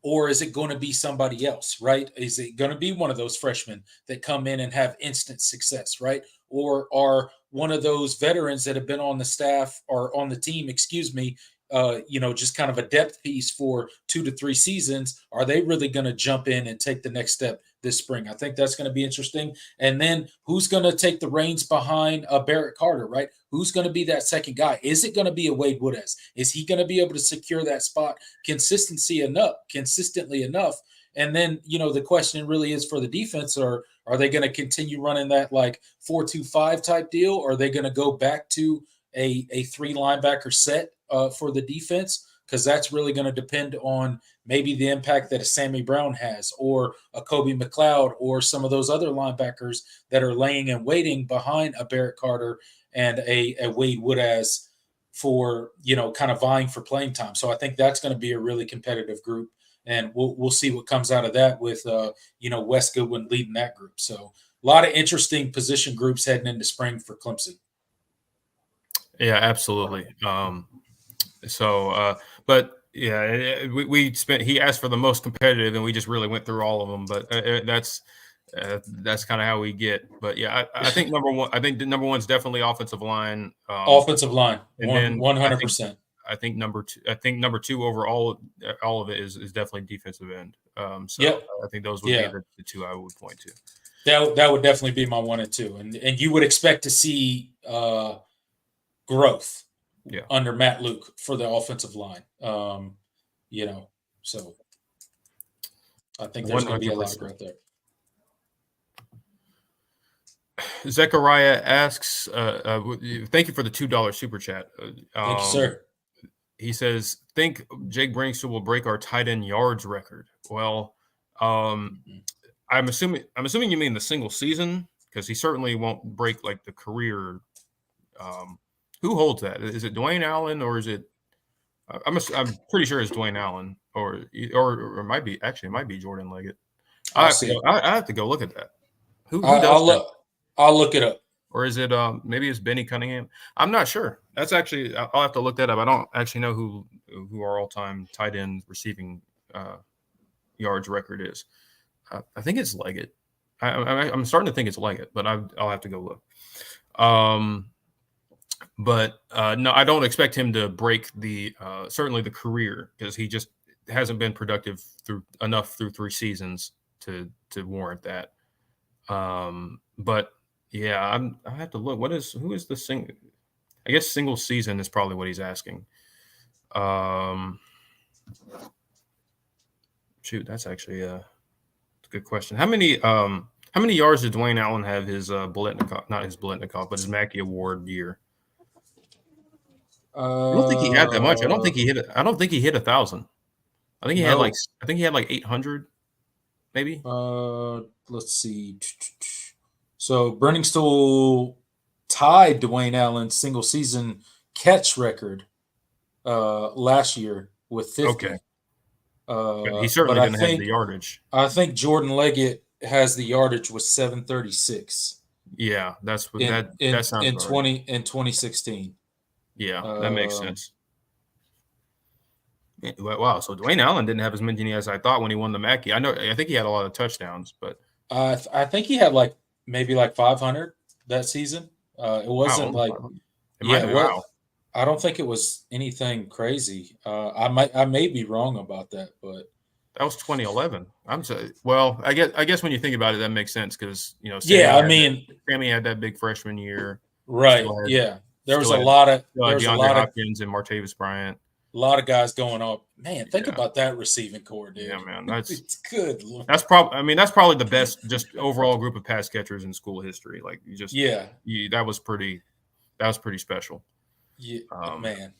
Or is it going to be somebody else, right? Is it going to be one of those freshmen that come in and have instant success, right? Or are one of those veterans that have been on the staff or on the team, just kind of a depth piece for 2 to 3 seasons, are they really going to jump in and take the next step this spring? I think that's going to be interesting. And then who's going to take the reins behind Barrett Carter, right? Who's going to be that second guy? Is it going to be a Wade Woodaz? Is he going to be able to secure that spot consistently enough? And then, the question really is for the defense, are they going to continue running that like 4-2-5 type deal? Or are they going to go back to a 3 linebacker set for the defense? Because that's really going to depend on maybe the impact that a Sammy Brown has, or a Kobe McLeod, or some of those other linebackers that are laying and waiting behind a Barrett Carter and a Wade Woodaz for, kind of vying for playing time. So I think that's going to be a really competitive group, and we'll see what comes out of that with, Wes Goodwin leading that group. So a lot of interesting position groups heading into spring for Clemson. Yeah, absolutely. But yeah, we spent. He asked for the most competitive, and we just really went through all of them. But that's kind of how we get. But yeah, I think number one. I think number one is definitely offensive line. Offensive line, and then 100%. I think number two. I think number two overall, all of it is definitely defensive end. I think those would be the two I would point to. That would definitely be my 1 and 2, and you would expect to see growth under Matt Luke for the offensive line. So I think there's going to be a lot of growth there. Zechariah asks, thank you for the $2 super chat. Thank you, sir. He says, think Jake Bringston will break our tight end yards record. Well, I'm assuming you mean the single season, because he certainly won't break like the career. Who holds that? Is it Dwayne Allen or is it? I'm pretty sure it's Dwayne Allen or it might be it might be Jordan Leggett. I'll see. I have to go look at that. Who does I'll that? look. I'll look it up. Or is it maybe it's Benny Cunningham? I'm not sure. That's actually I'll have to look that up. I don't actually know who our all-time tight end receiving yards record is. I think it's Leggett. I'm starting to think it's Leggett, but I'll have to go look. But no, I don't expect him to break the certainly the career, because he just hasn't been productive through 3 seasons to warrant that. But yeah, I have to look. Who is the single? I guess single season is probably what he's asking. Shoot, that's actually a good question. How many yards did Dwayne Allen have his not his Biletnikoff, but his Mackey Award year? I don't think he had that much. I don't think he hit 1,000. I think he had like 800, maybe. Let's see. So Brenningstool tied Dwayne Allen's single season catch record last year with 50. Okay. He certainly didn't have the yardage. I think Jordan Leggett has the yardage with 736. Yeah, that's what that sounds in about right. in 2016. Yeah, that makes sense. Wow, so Dwayne Allen didn't have as many as I thought when he won the Mackey. I think he had a lot of touchdowns, but I think he had maybe 500 that season. It wasn't wow. I don't think it was anything crazy. I may be wrong about that, but that was 2011. Well, I guess when you think about it, that makes sense, because Sammy had that big freshman year, right? There was a lot of DeAndre Hopkins and Martavis Bryant. A lot of guys going up. Man, think about that receiving core, dude. Yeah, man, it's good. That's probably the best just overall group of pass catchers in school history. Like that was pretty special. Yeah, man.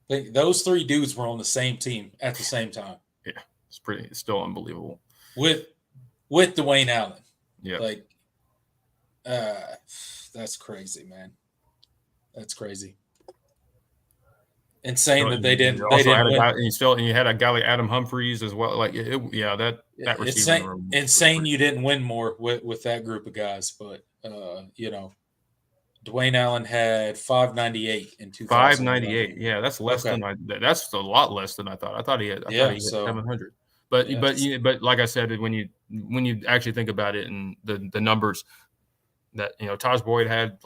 Those 3 dudes were on the same team at the same time. Yeah, it's still unbelievable. With Dwayne Allen. Yeah. That's crazy, man. That's crazy. Insane that they didn't. And you had a guy like Adam Humphries as well. That receiving room. Insane you didn't win more with that group of guys, but Dwayne Allen had 598 in 2000. 598. Yeah, that's less than that's a lot less than I thought. I thought he had 700. But like I said, when you actually think about it and the numbers that Taj Boyd had,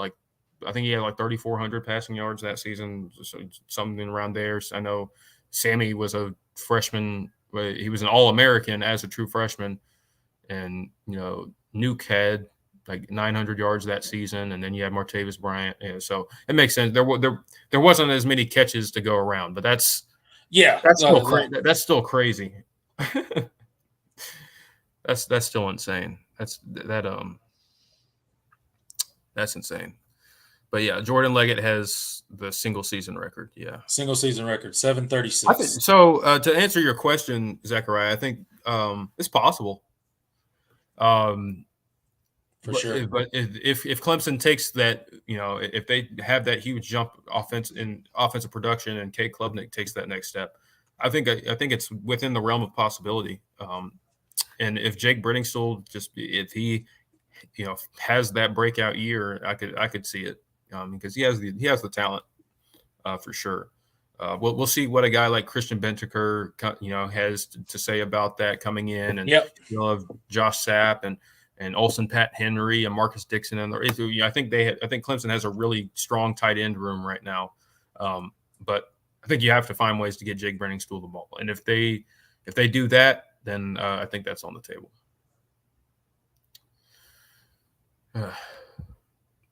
I think he had 3,400 passing yards that season, so something around there. So I know Sammy was a freshman; he was an All-American as a true freshman, and Nuke had 900 yards that season, and then you had Martavis Bryant. Yeah, so it makes sense. There wasn't as many catches to go around, but that's still crazy. That's still insane. That's insane. But yeah, Jordan Leggett has the single season record. Yeah, single season record, 736. So to answer your question, Zachariah, I think it's possible. For sure. But if Clemson takes that, if they have that huge jump offensive production, and Kate Klubnik takes that next step, I think it's within the realm of possibility. And if Jake Brenningstool if he has that breakout year, I could see it, because he has the talent for sure. We'll see what a guy like Christian Bentaker has to say about that coming in, and you'll have Josh Sapp and Olsen Pat Henry and Marcus Dixon, and I think Clemson has a really strong tight end room right now. But I think you have to find ways to get Jake Brenningstool the ball, and if they do that, then I think that's on the table.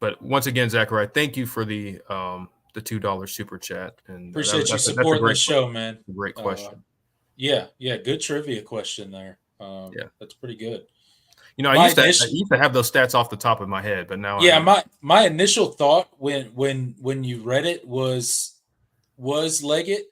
But once again, Zachariah, thank you for the $2 super chat, and appreciate you supporting the show, man. Great question. Yeah, good trivia question there. That's pretty good. I used to have those stats off the top of my head, but now my initial thought when you read it was Leggett,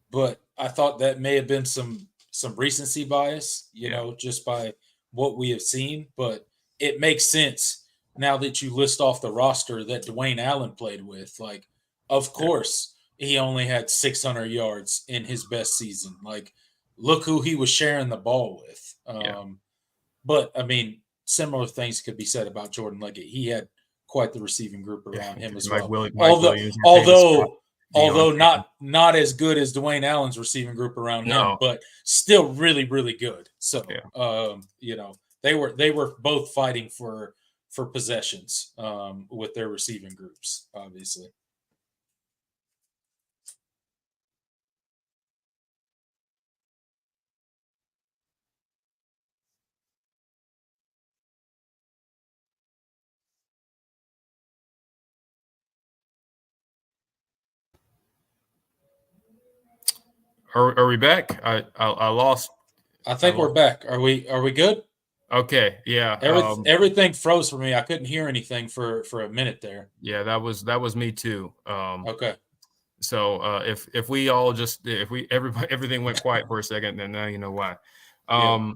but I thought that may have been some some recency bias, Yeah. just by what we have seen, but it makes sense now that you list off the roster that Dwayne Allen played with. Like, of Yeah. course, he only had 600 yards in his best season. Like, look who he was sharing the ball with. Yeah. But I mean, similar things could be said about Jordan Leggett. He had quite the receiving group Yeah. around him as Mike well. Williams, Mike Although, Williams, your famous spot, although, Deion although Sanders. not as good as Dwayne Allen's receiving group around him, No. but still really, really good. So, Yeah. they were both fighting for possessions with their receiving groups, obviously. Are we back? I lost. I think we're back. Are we good? Okay. Yeah. Everything froze for me. I couldn't hear anything for a minute there. Yeah. That was me too. Okay. So if we all just if we everybody everything went quiet for a second, then now you know why. Yeah.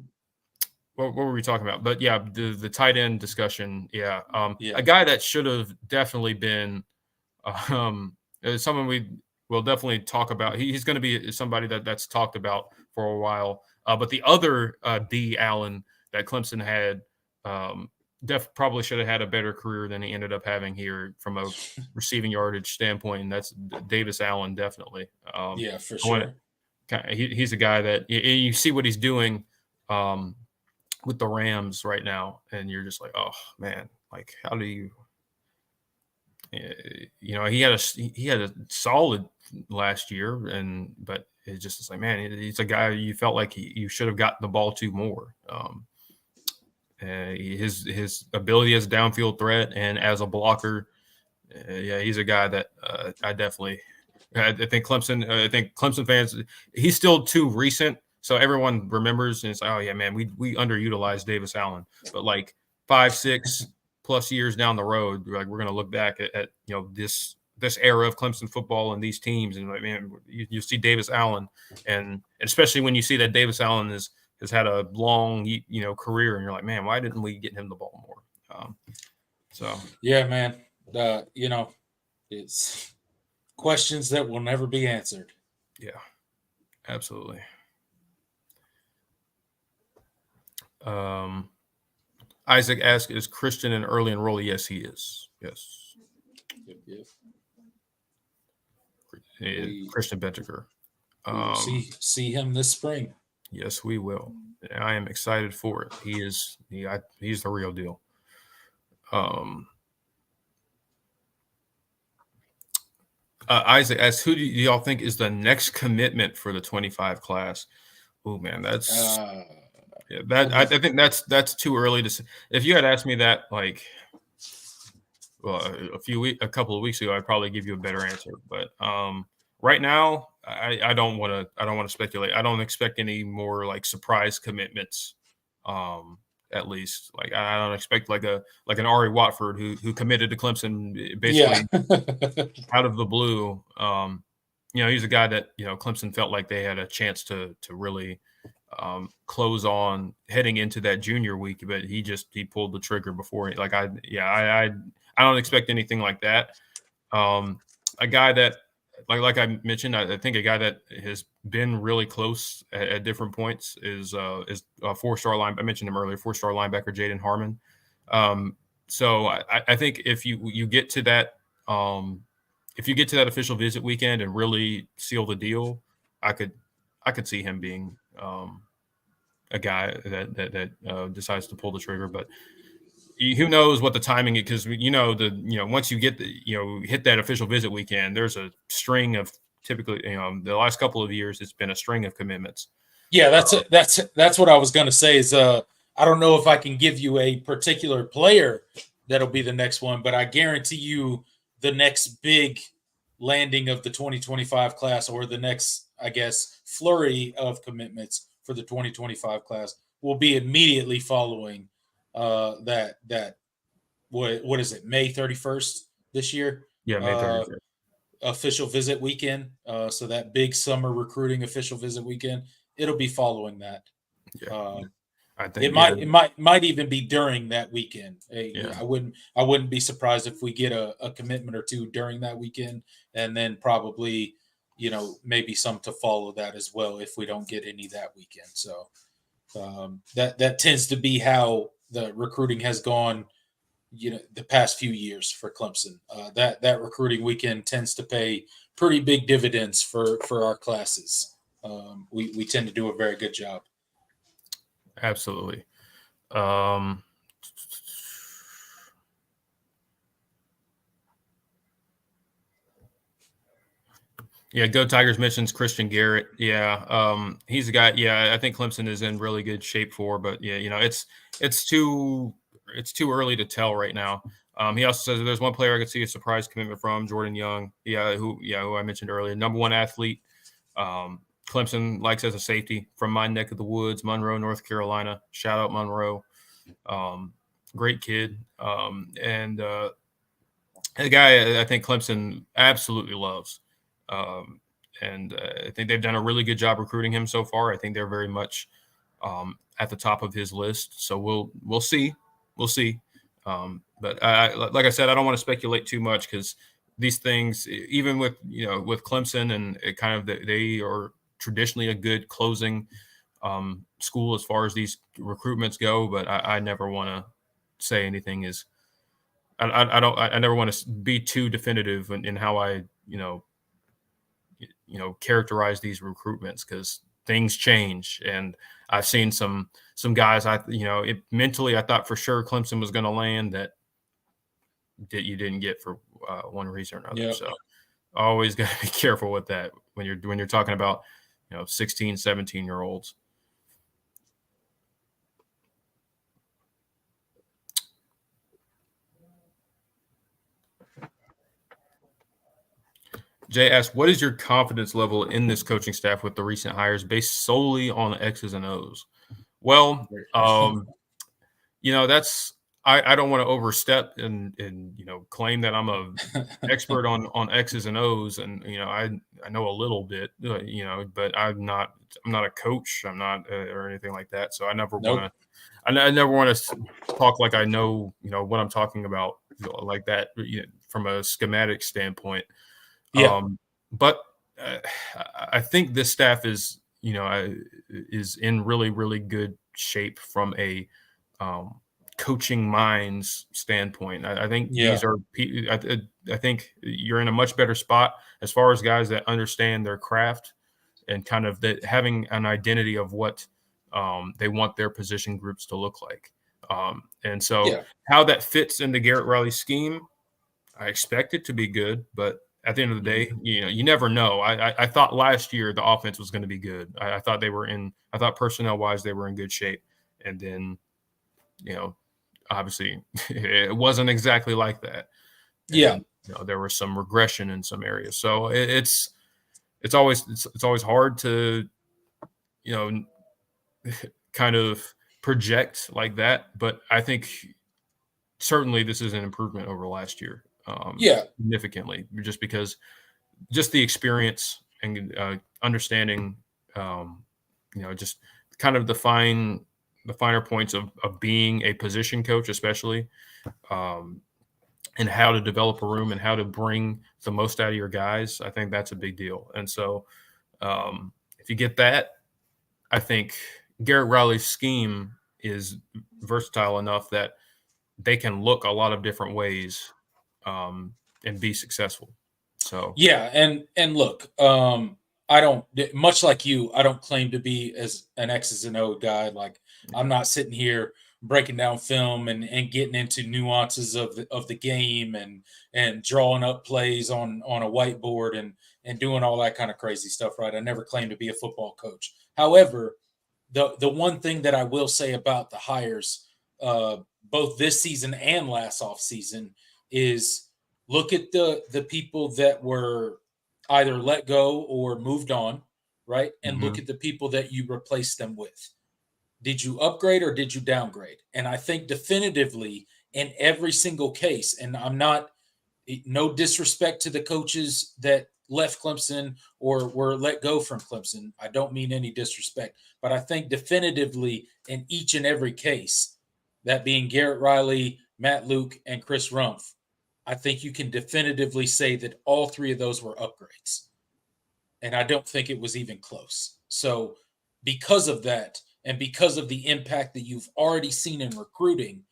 What were we talking about? But yeah, the tight end discussion. Yeah. Yeah. A guy that should have definitely been someone we will definitely talk about. He's going to be somebody that's talked about for a while. But the other D Allen that Clemson had probably should have had a better career than he ended up having here from a receiving yardage standpoint, and that's Davis Allen, definitely. Yeah, for sure. He's a guy that you see what he's doing with the Rams right now, and you're just like, oh man, like how do you? He had a solid last year, but it just is like, man, he's a guy you felt like you should have gotten the ball to more. His ability as a downfield threat and as a blocker, yeah, he's a guy that I think Clemson fans. He's still too recent, so everyone remembers, and it's like, oh yeah, man, we underutilized Davis Allen, but like 5-6 plus years down the road, like we're going to look back at this era of Clemson football and these teams, and like, man, you see Davis Allen, and especially when you see that Davis Allen has had a long career, and you're like, man, why didn't we get him the ball more? Yeah, man. It's questions that will never be answered. Yeah, absolutely. Isaac asks, is Christian an early enrollee? Yes, he is. Yes. Yep. Christian Bentiger. We will see him this spring. Yes, we will. I am excited for it. He's the real deal. Isaac asks, who do y'all think is the next commitment for the 25 class? Oh man, that's I think that's too early to say. If you had asked me that like a couple of weeks ago, I'd probably give you a better answer. But right now, I don't want to speculate. I don't expect any more like surprise commitments. At least, like I don't expect like an Ari Watford who committed to Clemson basically out of the blue. He's a guy that Clemson felt like they had a chance to really close on heading into that junior week, but he pulled the trigger before. I don't expect anything like that. A guy that, like I mentioned, I think a guy that has been really close at different points is a 4-star line. I mentioned him earlier, 4-star linebacker Jaden Harmon. So I think if you get to that, official visit weekend and really seal the deal, I could see him being a guy that decides to pull the trigger, but who knows what the timing is, because once you get hit that official visit weekend, there's a string of typically the last couple of years it's been a string of commitments. Yeah, that's what I was going to say is I don't know if I can give you a particular player that'll be the next one, but I guarantee you the next big landing of the 2025 class, or the next, I guess, flurry of commitments for the 2025 class will be immediately following that what is it, May 31st this year? Yeah, May 31st. Official visit weekend. So that big summer recruiting official visit weekend it'll be following that. Yeah. I It think, yeah. might even be during that weekend. Yeah. I wouldn't be surprised if we get a commitment or two during that weekend, and then probably maybe some to follow that as well if we don't get any that weekend. So that tends to be how the recruiting has gone. The past few years for Clemson, that recruiting weekend tends to pay pretty big dividends for our classes. We tend to do a very good job. Absolutely. Um, yeah, Go Tigers mentions Christian Garrett. Yeah, he's a guy. Yeah, I think Clemson is in really good shape for. But yeah, it's too early to tell right now. He also says there's one player I could see a surprise commitment from, Jordan Young. Who I mentioned earlier, #1 athlete. Clemson likes as a safety from my neck of the woods, Monroe, North Carolina. Shout out Monroe. Great kid. And a guy I think Clemson absolutely loves. And I think they've done a really good job recruiting him so far. I think they're very much at the top of his list. So we'll see. We'll see. But like I said, I don't want to speculate too much because these things, even with Clemson and it kind of they are traditionally a good closing school as far as these recruitments go. But I never want to say anything is. I never want to be too definitive in how I characterize these recruitments because things change. And I've seen some guys mentally I thought for sure Clemson was going to land that you didn't get for one reason or another. Yep. So always got to be careful with that when you're talking about 16, 17-year-olds. Jay asks, what is your confidence level in this coaching staff with the recent hires based solely on X's and O's? Well, that's I don't want to overstep and claim that I'm a expert on X's and O's, and I know a little bit, but I'm not a coach. I'm not or anything like that. So I never Nope. want to. I never want to talk like I know what I'm talking about like that from a schematic standpoint. Yeah. But I think this staff is in really, really good shape from a coaching minds standpoint. I think these are. I think you're in a much better spot as far as guys that understand their craft and kind of having an identity of what they want their position groups to look like. And so how that fits into Garrett Riley's scheme, I expect it to be good, but at the end of the day, you never know. I thought last year the offense was going to be good. I thought I thought personnel wise they were in good shape, and then obviously it wasn't exactly like that. And, there was some regression in some areas. So it's always hard to kind of project like that. But I think certainly this is an improvement over last year. Significantly, just because the experience and understanding, just kind of the finer points of being a position coach, especially, and how to develop a room and how to bring the most out of your guys. I think that's a big deal. And so if you get that, I think Garrett Riley's scheme is versatile enough that they can look a lot of different ways and be successful. So and look, I don't, much like you, I don't claim to be as an X's and O guy. Like I'm not sitting here breaking down film and getting into nuances of the game and drawing up plays on a whiteboard and doing all that kind of crazy stuff, right? I never claimed to be a football coach. However, the one thing that I will say about the hires, both this season and last off season, is look at the people that were either let go or moved on, right? And look at the people that you replaced them with. Did you upgrade or did you downgrade? And I think definitively in every single case, and I'm not, no disrespect to the coaches that left Clemson or were let go from Clemson. I don't mean any disrespect, but I think definitively in each and every case, that being Garrett Riley, Matt Luke, and Chris Rumpf, I think you can definitively say that all three of those were upgrades. And I don't think it was even close. So, because of that, and because of the impact that you've already seen in recruiting,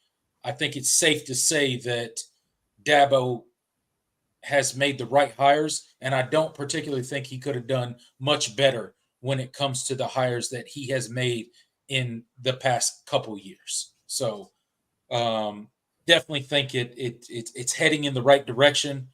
I think it's safe to say that Dabo has made the right hires, and I don't particularly think he could have done much better when it comes to the hires that he has made in the past couple years. So, definitely think it's heading in the right direction.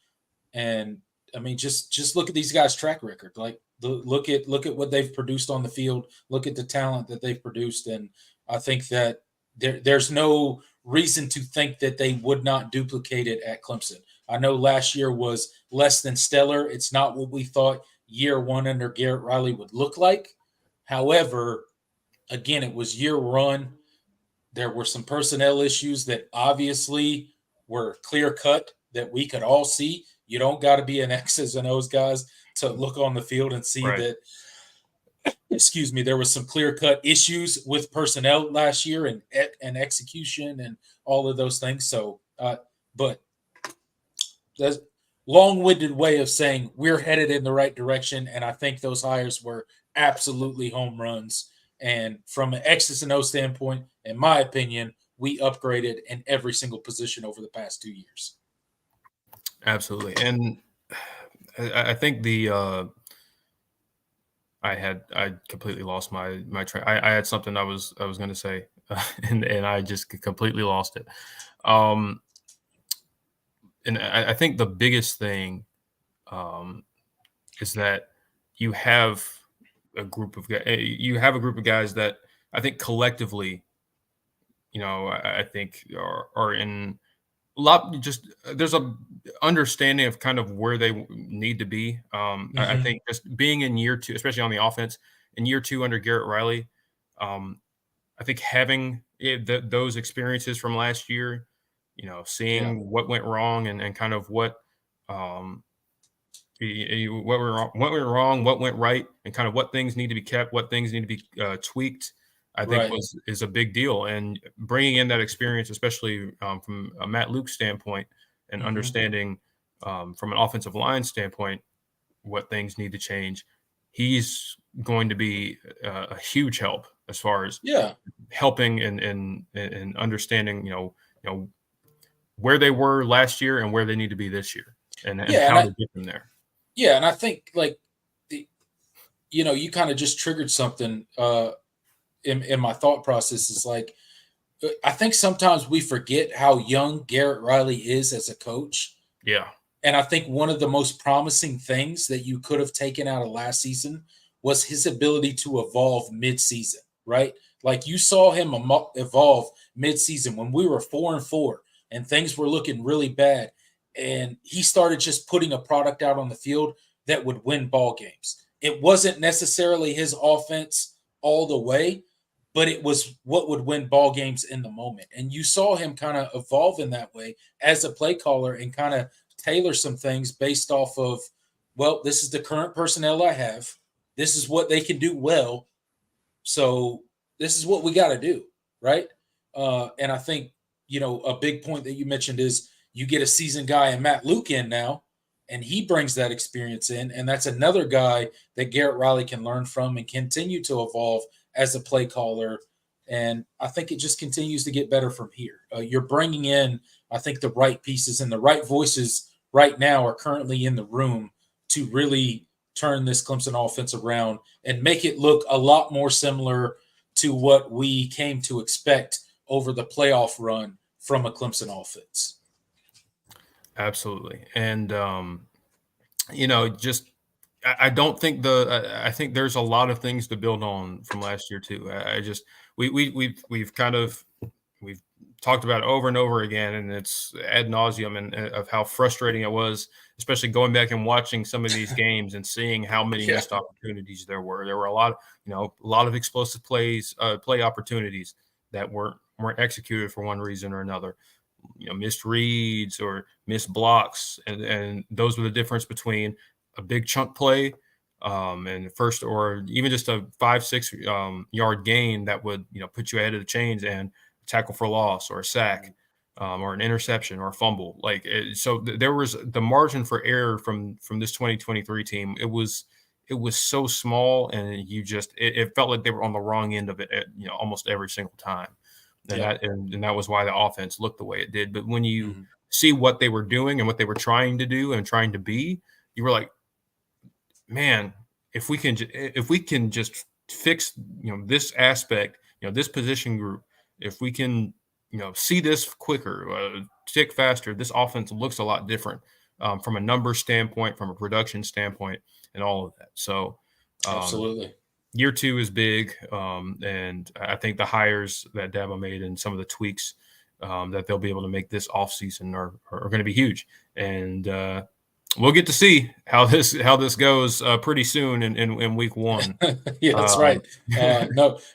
And I mean, just look at these guys' track record. Like, look at what they've produced on the field. Look at the talent that they've produced, and I think that there's no reason to think that they would not duplicate it at Clemson. I know last year was less than stellar. It's not what we thought year one under Garrett Riley would look like. However, again, it was year one. There were some personnel issues that obviously were clear cut that we could all see. You don't got to be an X's and O's guys to look on the field and see Right. that, excuse me, there was some clear cut issues with personnel last year and execution and all of those things. So, but that's long-winded way of saying we're headed in the right direction, and I think those hires were absolutely home runs. And from an X's and O standpoint, in my opinion, we upgraded in every single position over the past 2 years. Absolutely. And I think I completely lost my train. I had something I was going to say, and I just completely lost it. And I think the biggest thing is that you have a group of guys that I think collectively, I think are in a lot. Just there's a understanding of kind of where they need to be. I think just being in year two, especially on the offense, in year two under Garrett Riley, I think having those experiences from last year, seeing what went wrong and kind of what went wrong, what went right, and kind of what things need to be kept, what things need to be tweaked. I think Right. is a big deal, and bringing in that experience, especially from a Matt Luke standpoint, and understanding from an offensive line standpoint what things need to change. He's going to be a huge help as far as Yeah. helping and understanding, where they were last year and where they need to be this year, and Yeah. how to get them there. Yeah. And I think, like, you kind of just triggered something in my thought process is like, I think sometimes we forget how young Garrett Riley is as a coach. Yeah. And I think one of the most promising things that you could have taken out of last season was his ability to evolve mid-season, right? Like, you saw him evolve mid-season when we were 4-4 and things were looking really bad. And he started just putting a product out on the field that would win ball games. It wasn't necessarily his offense all the way, but it was what would win ball games in the moment. And you saw him kind of evolve in that way as a play caller and kind of tailor some things based off of, well, this is the current personnel I have. This is what they can do well. So this is what we got to do, right? And I think, a big point that you mentioned is you get a seasoned guy and Matt Luke in now, and he brings that experience in. And that's another guy that Garrett Riley can learn from and continue to evolve as a play caller. And I think it just continues to get better from here. You're bringing in, I think, the right pieces, and the right voices right now are currently in the room to really turn this Clemson offense around and make it look a lot more similar to what we came to expect over the playoff run from a Clemson offense. Absolutely. And, just I don't think I think there's a lot of things to build on from last year too. I just we've kind of we've talked about it over and over again, and it's ad nauseum, and of how frustrating it was, especially going back and watching some of these games and seeing how many missed opportunities there were. There were a lot of explosive play opportunities that weren't executed for one reason or another. Missed reads or missed blocks, and those were the difference between big chunk play, and first, or even just a 5-6 yard gain that would put you ahead of the chains, and tackle for loss or a sack, or an interception or a fumble. There was the margin for error from this 2023 team. It was so small, and it felt like they were on the wrong end of it at almost every single time. And that was why the offense looked the way it did. But when you see what they were doing and what they were trying to do and trying to be, you were like, man, if we can just fix this aspect, this position group, if we can see this quicker, tick faster, this offense looks a lot different, from a number standpoint, from a production standpoint, and all of that. So absolutely. Year 2 is big, and I think the hires that Dabo made and some of the tweaks that they'll be able to make this offseason are going to be huge. And we'll get to see how this goes pretty soon in week 1. Yeah, that's right.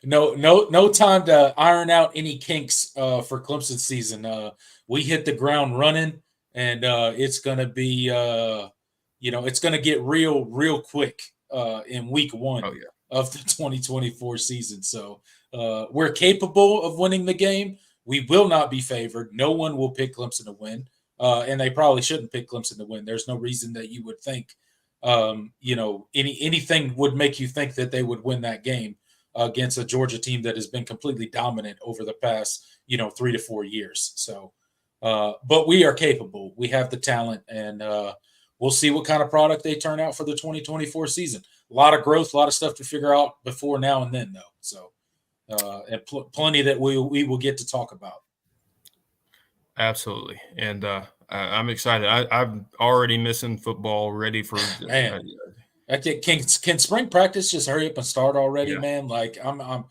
No time to iron out any kinks for Clemson season. We hit the ground running, and it's going to be it's going to get real quick in week 1 of the 2024 season. So we're capable of winning the game. We will not be favored. No one will pick Clemson to win. And they probably shouldn't pick Clemson to win. There's no reason that you would think, anything would make you think that they would win that game against a Georgia team that has been completely dominant over the past, 3 to 4 years. So, but we are capable. We have the talent, and we'll see what kind of product they turn out for the 2024 season. A lot of growth, a lot of stuff to figure out before now and then, though. So, and plenty that we will get to talk about. Absolutely. And I'm excited. I'm already missing football, ready for man. Can spring practice just hurry up and start already, man? Like I'm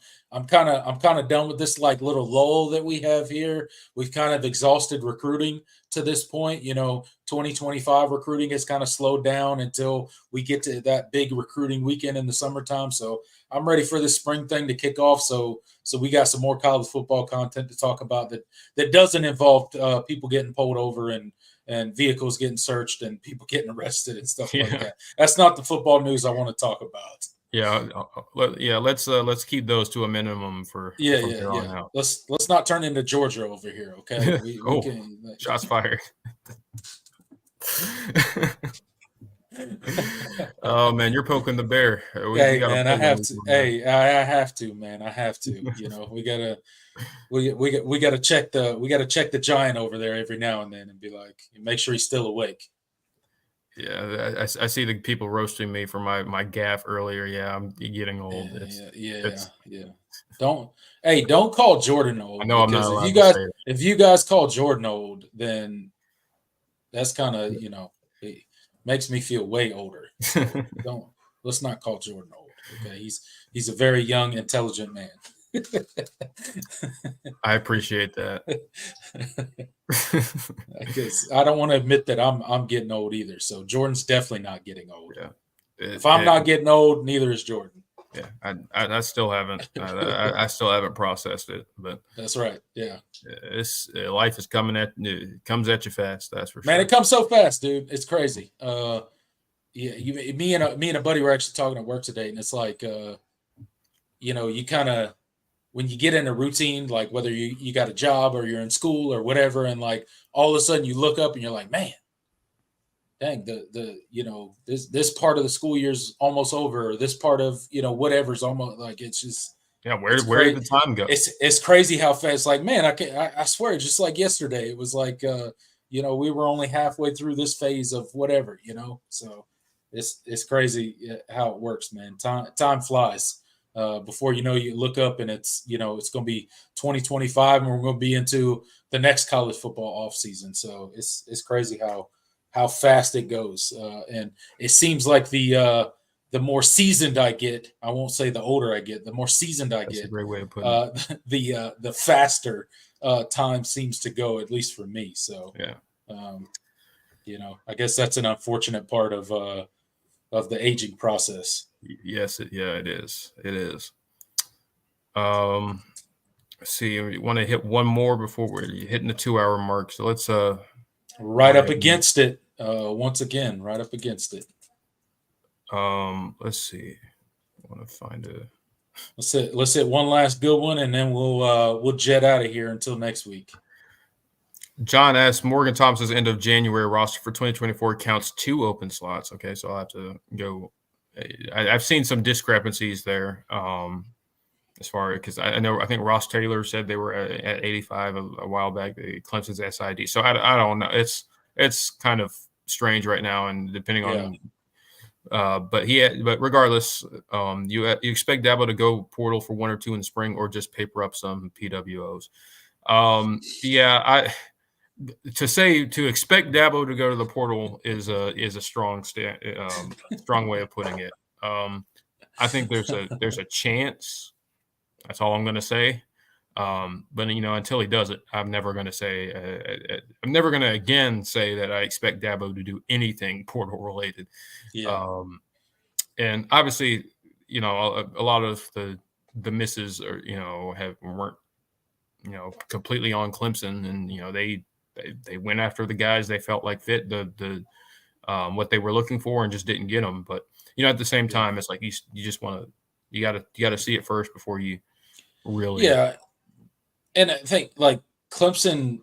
kind of done with this little lull that we have here. We've kind of exhausted recruiting to this point. 2025 recruiting has kind of slowed down until we get to that big recruiting weekend in the summertime. So I'm ready for this spring thing to kick off. So we got some more college football content to talk about that doesn't involve people getting pulled over and vehicles getting searched and people getting arrested and stuff like that. That's not the football news I want to talk about. Let's keep those to a minimum from here on out. Let's not turn into Georgia over here, okay? We can, shots fired. Oh man, you're poking the bear. I have to. I have to, man. I have to. We gotta check the giant over there every now and then and be like, make sure he's still awake. Yeah, I see the people roasting me for my gaffe earlier. Yeah, I'm getting old. Don't call Jordan old. I know I'm not allowed to say it. If you guys call Jordan old, then that's kind of it makes me feel way older. So let's not call Jordan old. Okay, he's a very young, intelligent man. I appreciate that. Because I don't want to admit that I'm getting old either. So Jordan's definitely not getting old. Yeah. If I'm not getting old, neither is Jordan. Yeah, I still haven't. I still haven't processed it, but that's right. Yeah, life is comes at you fast. That's for sure. Man, it comes so fast, dude. It's crazy. Me and a buddy were actually talking at work today, and it's like, you kind of, when you get in a routine, like whether you got a job or you're in school or whatever, and like all of a sudden you look up and you're like, man, dang, this part of the school year's almost over, or this part of whatever's almost, like, it's just where did the time go? It's crazy how fast. Like, man, I swear, just like yesterday, it was like we were only halfway through this phase of whatever, So it's crazy how it works, man. Time flies. Before you look up and it's it's going to be 2025 and we're going to be into the next college football offseason. So it's crazy how fast it goes. And it seems like the more seasoned I get, I won't say the older I get, the more seasoned I get. That's a great way of putting it. The faster time seems to go, at least for me. So I guess that's an unfortunate part of the aging process. Yes, it is. It is. Let's see, we want to hit one more before we're hitting the 2-hour mark. So let's right up against it. Once again, right up against it. Let's see. I want to find a. Let's hit one last good one, and then we'll jet out of here until next week. John S. Morgan Thompson's end of January roster for 2024 counts 2 open slots. Okay, so I'll have to go. I've seen some discrepancies there. As far because I think Ross Taylor said they were at 85 a while back. Clemson's SID. So I don't know. It's kind of strange right now, and depending Yeah. on. But regardless, you expect Dabo to go portal for 1 or 2 in the spring, or just paper up some PWOs. To expect Dabo to go to the portal is a strong strong way of putting it. I think there's a chance. That's all I'm going to say. But until he does it, I'm never going to say. I'm never going to again say that I expect Dabo to do anything portal related. Yeah. And obviously, a lot of the misses are weren't completely on Clemson, and they went after the guys they felt like fit the what they were looking for and just didn't get them. But at the same time, it's like you just want to you got to see it first before you really. Yeah. And I think like Clemson,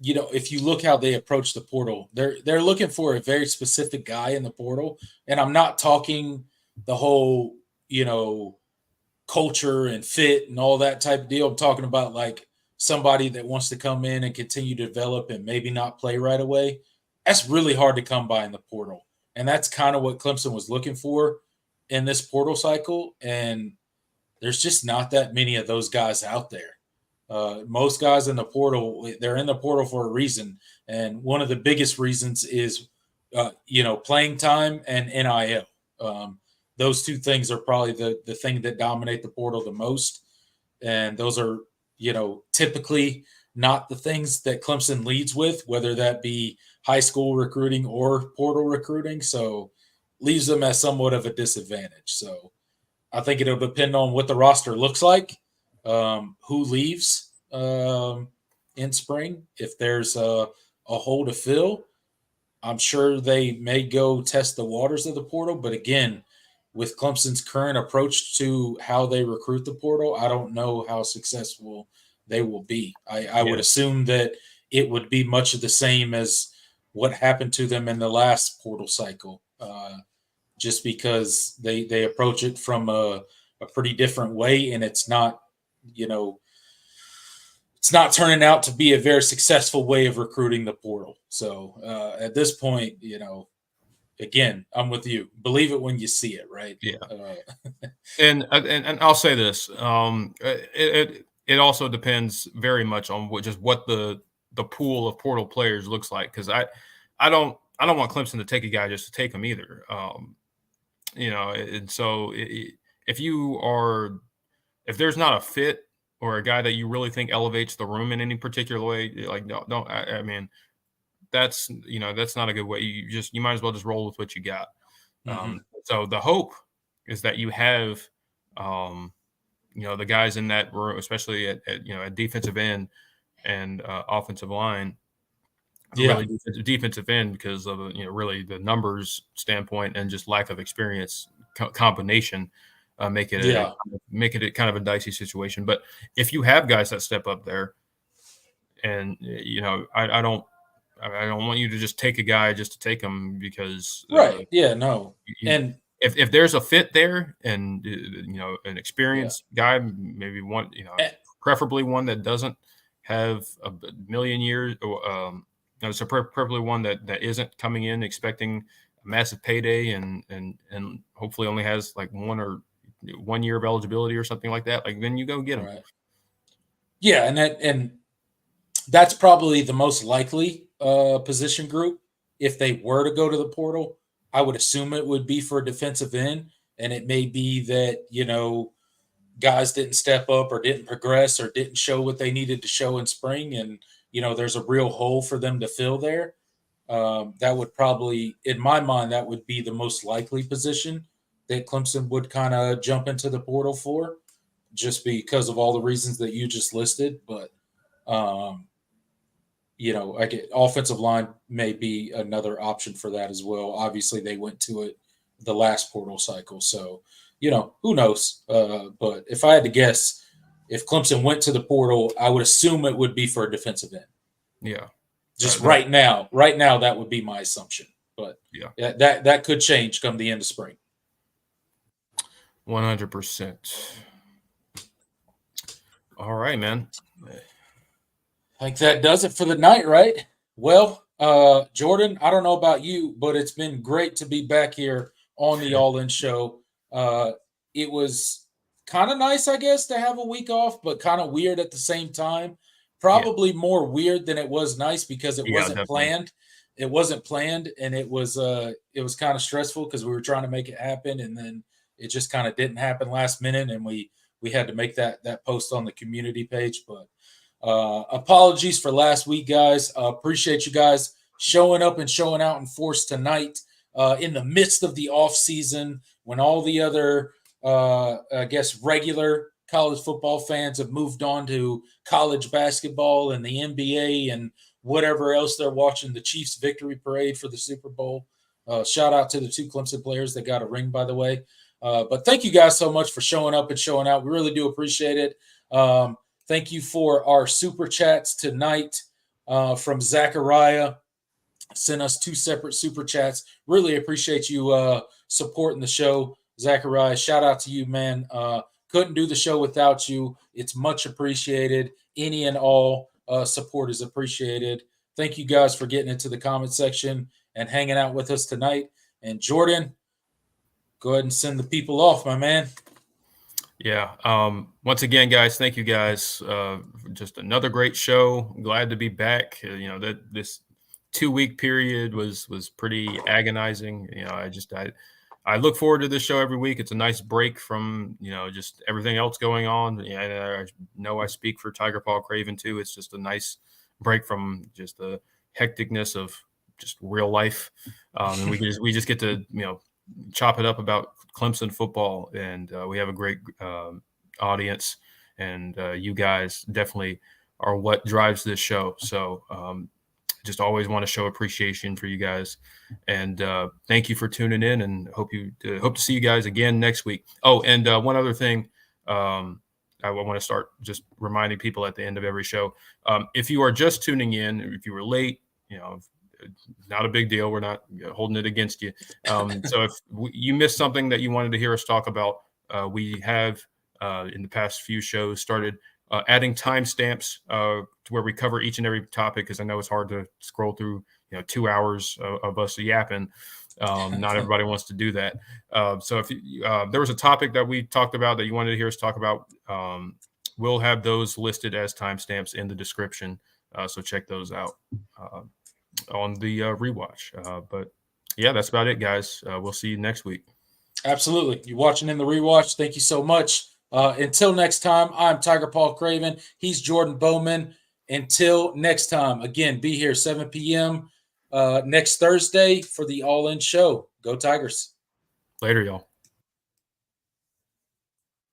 if you look how they approach the portal, they're looking for a very specific guy in the portal. And I'm not talking the whole, culture and fit and all that type of deal. I'm talking about like somebody that wants to come in and continue to develop and maybe not play right away. That's really hard to come by in the portal. And that's kind of what Clemson was looking for in this portal cycle. And there's just not that many of those guys out there. Most guys in the portal, they're in the portal for a reason, and one of the biggest reasons is, playing time and NIL. Those two things are probably the thing that dominate the portal the most, and those are typically not the things that Clemson leads with, whether that be high school recruiting or portal recruiting. So leaves them at somewhat of a disadvantage. So I think it'll depend on what the roster looks like, who leaves in spring. If there's a hole to fill, I'm sure they may go test the waters of the portal. But again, with Clemson's current approach to how they recruit the portal, I don't know how successful they will be. I would assume that it would be much of the same as what happened to them in the last portal cycle. Just because they approach it from a pretty different way, and it's not it's not turning out to be a very successful way of recruiting the portal. So at this point, again, I'm with you. Believe it when you see it, right? Yeah. And I'll say this: it also depends very much on what the pool of portal players looks like. Because I don't want Clemson to take a guy just to take him either. And so if there's not a fit or a guy that you really think elevates the room in any particular way, like I mean, that's not a good way. You might as well just roll with what you got. Mm-hmm. So the hope is that you have, the guys in that room, especially at defensive end and offensive line, really defensive end, because of really the numbers standpoint and just lack of experience combination, make it kind of a dicey situation. But if you have guys that step up there, and I don't want you to just take a guy just to take him, because and if there's a fit there, and an experienced guy, maybe one, preferably one that doesn't have a million years, so preferably one that isn't coming in expecting a massive payday, and hopefully only has like 1 year of eligibility or something like that. Like, then you go get him. Right. Yeah, and that's probably the most likely position group. If they were to go to the portal, I would assume it would be for a defensive end, and it may be that guys didn't step up or didn't progress or didn't show what they needed to show in spring, and there's a real hole for them to fill there. That would probably, in my mind, that would be the most likely position that Clemson would kind of jump into the portal for, just because of all the reasons that you just listed. But offensive line may be another option for that as well. Obviously, they went to it the last portal cycle. So, who knows? But if I had to guess, if Clemson went to the portal, I would assume it would be for a defensive end. Yeah. Just right now, that would be my assumption. But yeah, that could change come the end of spring. 100%. All right, man. I think that does it for the night, right? Well, Jordan, I don't know about you, but it's been great to be back here on the All In Show. It was kind of nice, I guess, to have a week off, but kind of weird at the same time. Probably more weird than it was nice because it wasn't definitely. planned. It wasn't planned, and it was kind of stressful because we were trying to make it happen, and then it just kind of didn't happen last minute, and we had to make that post on the community page, but. Apologies for last week, guys. Appreciate you guys showing up and showing out in force tonight in the midst of the off season when all the other, I guess, regular college football fans have moved on to college basketball and the NBA and whatever else they're watching, the Chiefs victory parade for the Super Bowl. Shout out to the 2 Clemson players that got a ring, by the way. But thank you guys so much for showing up and showing out. We really do appreciate it. Thank you for our super chats tonight from Zachariah. Sent us 2 separate super chats. Really appreciate you supporting the show, Zachariah. Shout out to you, man. Couldn't do the show without you. It's much appreciated. Any and all support is appreciated. Thank you guys for getting into the comment section and hanging out with us tonight. And Jordan, go ahead and send the people off, my man. Yeah. Once again, guys, thank you guys. Just another great show. Glad to be back. That this 2-week period was pretty agonizing. I look forward to this show every week. It's a nice break from, just everything else going on. I know I speak for Tiger Paul Craven too. It's just a nice break from just the hecticness of just real life. And we just get to, chop it up about Clemson football, and we have a great audience, and you guys definitely are what drives this show. So just always want to show appreciation for you guys, and thank you for tuning in, and hope to see you guys again next week. Oh, and one other thing, I want to start just reminding people at the end of every show, if you are just tuning in, if you were late, not a big deal. We're not holding it against you. So if you missed something that you wanted to hear us talk about, we have in the past few shows started adding timestamps to where we cover each and every topic, because I know it's hard to scroll through 2 hours of us yapping. Not everybody wants to do that. So if there was a topic that we talked about that you wanted to hear us talk about, we'll have those listed as timestamps in the description. So check those out on the rewatch. But yeah, that's about it, guys. We'll see you next week. Absolutely. You're watching in the rewatch. Thank you so much. Until next time, I'm Tiger Paul Craven. He's Jordan Bowman. Until next time, again, be here 7 p.m. Next Thursday for the All In Show. Go Tigers. Later, y'all.